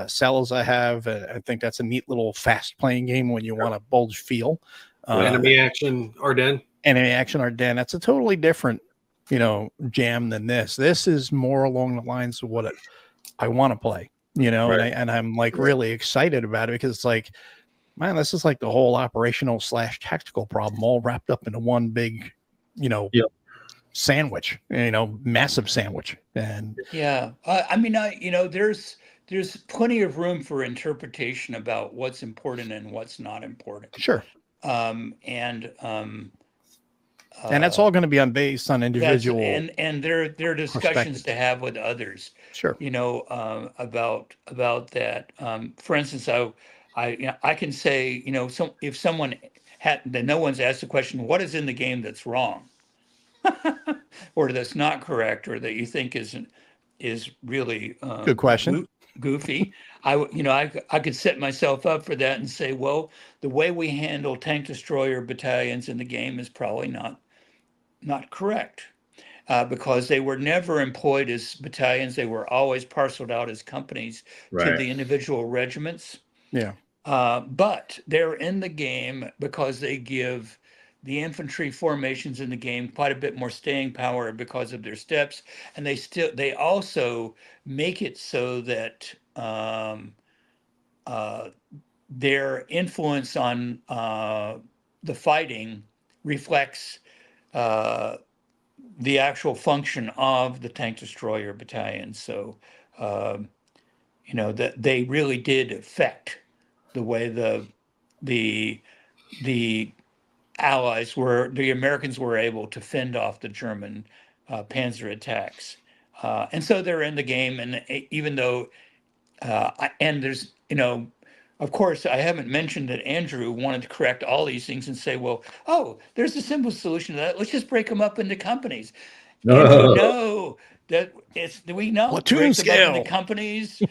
Cells I have. I think that's a neat little fast playing game when you want a bulge feel. Enemy Action Ardennes. Enemy Action Ardennes. That's a totally different, jam than this. This is more along the lines of what I want to play. And I'm like really excited about it, because it's like, man, this is like the whole operational / tactical problem all wrapped up into one big, sandwich, massive sandwich. And I mean, there's plenty of room for interpretation about what's important and what's not important. Sure. And that's all going to be based on individual. And there are discussions to have with others. Sure. About that. For instance, I can say, if someone that no one's asked the question, what is in the game that's wrong, or that's not correct, or that you think is really good question, goofy. I could set myself up for that and say, well, the way we handle tank destroyer battalions in the game is probably not correct, because they were never employed as battalions. They were always parceled out as companies to the individual regiments. Yeah. But they're in the game because they give the infantry formations in the game quite a bit more staying power because of their steps, and they also make it so that their influence on the fighting reflects the actual function of the tank destroyer battalion. So, that they really did affect the way the Allies the Americans were able to fend off the German panzer attacks. And so they're in the game, and even though, and there's, of course, I haven't mentioned that Andrew wanted to correct all these things and say, well, there's a simple solution to that. Let's just break them up into companies. Andrew, no, we know platoon scale into companies.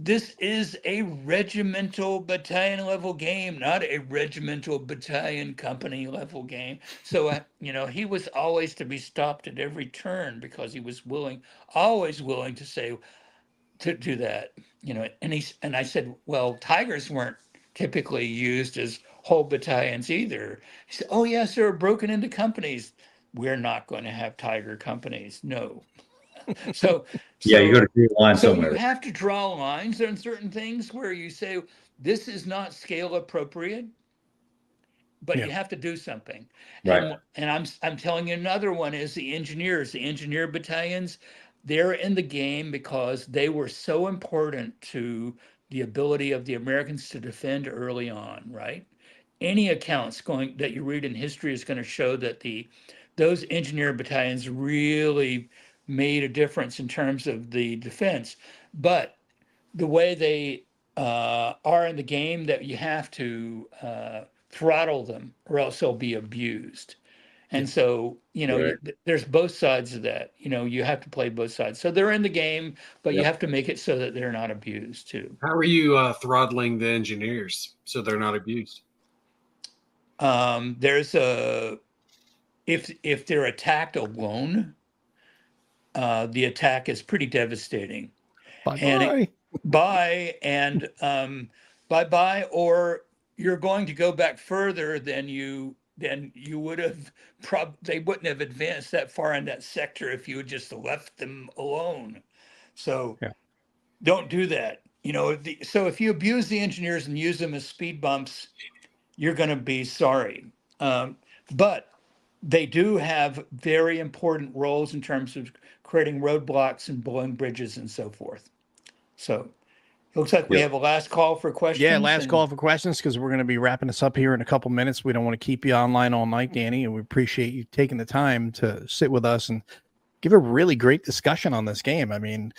This is a regimental battalion level game, not a regimental battalion company level game. So, he was always to be stopped at every turn because he was always willing to say, to do that, and I said, well, Tigers weren't typically used as whole battalions either. He said, oh yes, they're broken into companies. We're not going to have Tiger companies. No. So you got to draw a line somewhere. You have to draw lines on certain things where you say this is not scale appropriate, but you have to do something. Right. And I'm telling you, another one is the engineer battalions. They're in the game because they were so important to the ability of the Americans to defend early on, right? Any accounts that you read in history is going to show that those engineer battalions really made a difference in terms of the defense. But the way they are in the game, that you have to throttle them or else they'll be abused. And so, there's both sides of that. You have to play both sides. So they're in the game, but you have to make it so that they're not abused too. How are you throttling the engineers so they're not abused? There's if they're attacked alone, the attack is pretty devastating. Bye-bye, or you're going to go back further than you would have. They wouldn't have advanced that far in that sector if you had just left them alone. So don't do that. So if you abuse the engineers and use them as speed bumps, you're going to be sorry. But they do have very important roles in terms of creating roadblocks and blowing bridges and so forth. So it looks like we have a last call for questions. Yeah, last call for questions, because we're going to be wrapping this up here in a couple minutes. We don't want to keep you online all night, Danny, and we appreciate you taking the time to sit with us and give a really great discussion on this game. I mean,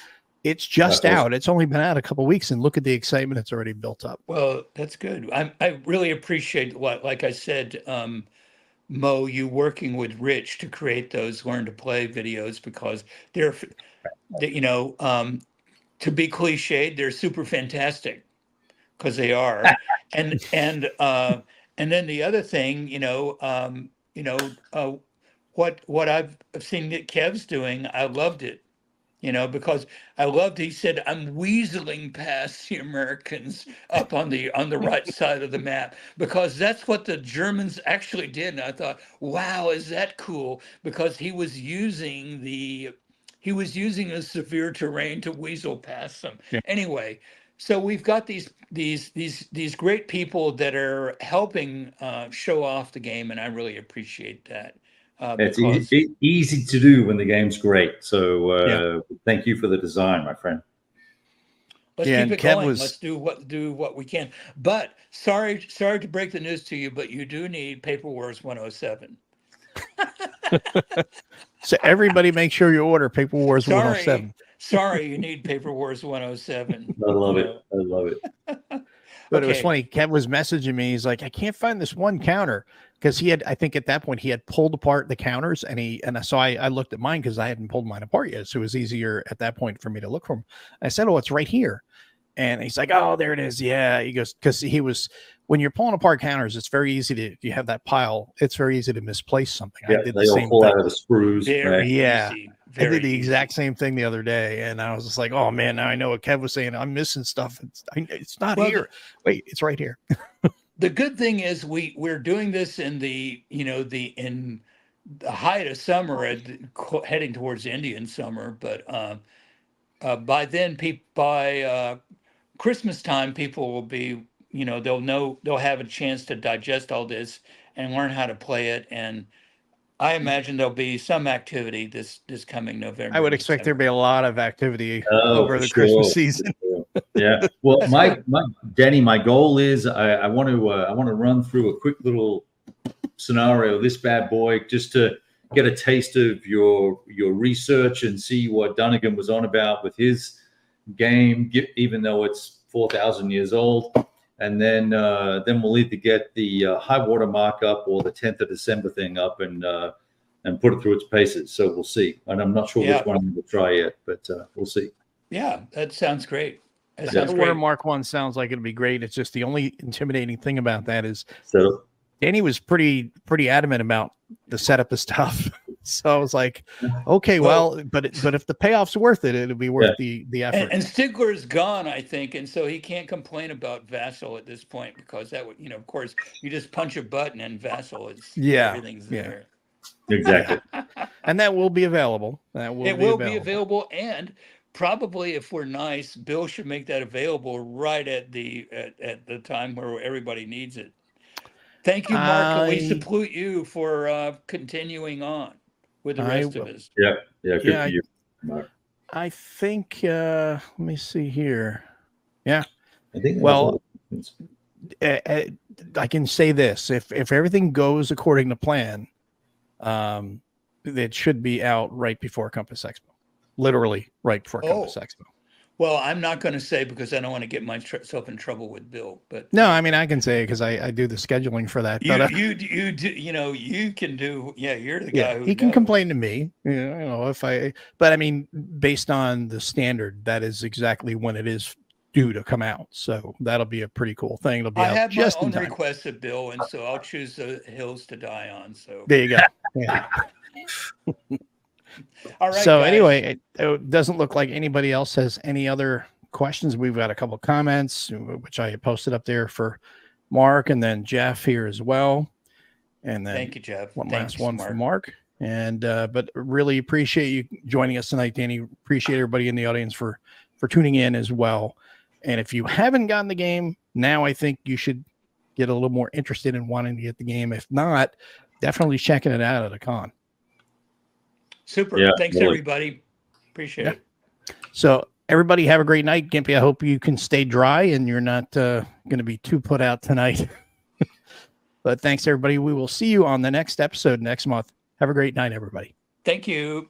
it's just out. It's only been out a couple weeks, and look at the excitement it's already built up. Well, that's good. I really appreciate like I said, Mo, you working with Rich to create those learn to play videos, because they're to be cliched, they're super fantastic, because they are. and then the other thing, what I've seen that Kev's doing, I loved it. Because he said, I'm weaseling past the Americans up on the right side of the map, because that's what the Germans actually did. And I thought, wow, is that cool? Because he was using a severe terrain to weasel past them. Yeah. Anyway, so we've got these great people that are helping show off the game, and I really appreciate that. It's easy to do when the game's great. So thank you for the design, my friend. Let's keep it going. Let's do what we can. But sorry to break the news to you, but you do need Paper Wars 107. So everybody make sure you order Paper Wars 107. Sorry, you need Paper Wars 107. I love it. I love it. But it was Okay. funny. Kev was messaging me. He's like, I can't find this one counter because he had, I think at that point he had pulled apart the counters, and so I looked at mine because I hadn't pulled mine apart yet. So it was easier at that point for me to look for them. I said, oh, it's right here. And he's like, oh, there it is. Yeah. He goes, because he was, when you're pulling apart counters, it's very easy to, you have that pile. It's very easy to misplace something. Yeah, I did they the all same pull thing. out of the screws. Very Yeah. easy. I did the Very exact easy. same thing the other day, and I was just like, "Oh man, now I know what Kev was saying. I'm missing stuff. It's not Well, here. Wait, it's right here." The good thing is we're doing this in the in the height of summer, heading towards Indian summer, but by then, by Christmas time, people will be, they'll have a chance to digest all this and learn how to play it. And I imagine there'll be some activity this coming November. I would and expect there'd December. be a lot of activity Oh, over for the sure. Christmas season. Yeah. Well, That's my good. Danny, my goal is I want to run through a quick little scenario of this bad boy just to get a taste of your research and see what Dunnigan was on about with his game, even though it's 4,000 years old. And then we'll either get the high water mark up or the 10th of December thing up and put it through its paces. So we'll see. And I'm not sure which one I'm going to try yet, but we'll see. Yeah, that sounds great. That The sounds Water great. Mark 1 sounds like it'd be great. It's just the only intimidating thing about that is So Danny was pretty adamant about the setup of stuff. So I was like, okay, well, but if the payoff's worth it, it'll be worth the effort. And Stigler's gone, I think, and so he can't complain about Vassal at this point because that would, of course, you just punch a button and Vassal is everything's there. exactly. And that will be available. It will be available, and probably if we're nice, Bill should make that available right at the time where everybody needs it. Thank you, Mark, and we salute you for continuing on with the rest of us. Yeah, good for you, Mark. I think let me see here. Yeah. I think I can say this. If everything goes according to plan, it should be out right before Compass Expo. Literally right before Compass Expo. Well, I'm not going to say because I don't want to get myself in trouble with Bill. But no, I mean I can say because I do the scheduling for that. You do. You can do. Yeah, you're the guy who he can complain to me. But I mean, based on the standard, that is exactly when it is due to come out. So that'll be a pretty cool thing. It'll be. I have my own request of Bill, and so I'll choose the hills to die on. So there you go. Yeah. All right. So guys. anyway, it doesn't look like anybody else has any other questions. We've got a couple of comments, which I posted up there for Mark and then Jeff here as well. And then thank you, Jeff. One last one for Mark. And but really appreciate you joining us tonight, Danny. Appreciate everybody in the audience for tuning in as well. And if you haven't gotten the game, now I think you should get a little more interested in wanting to get the game. If not, definitely checking it out at a con. Super. Yeah, thanks, everybody. Appreciate it. So everybody have a great night. Gimpy, I hope you can stay dry and you're not going to be too put out tonight. But thanks, everybody. We will see you on the next episode next month. Have a great night, everybody. Thank you.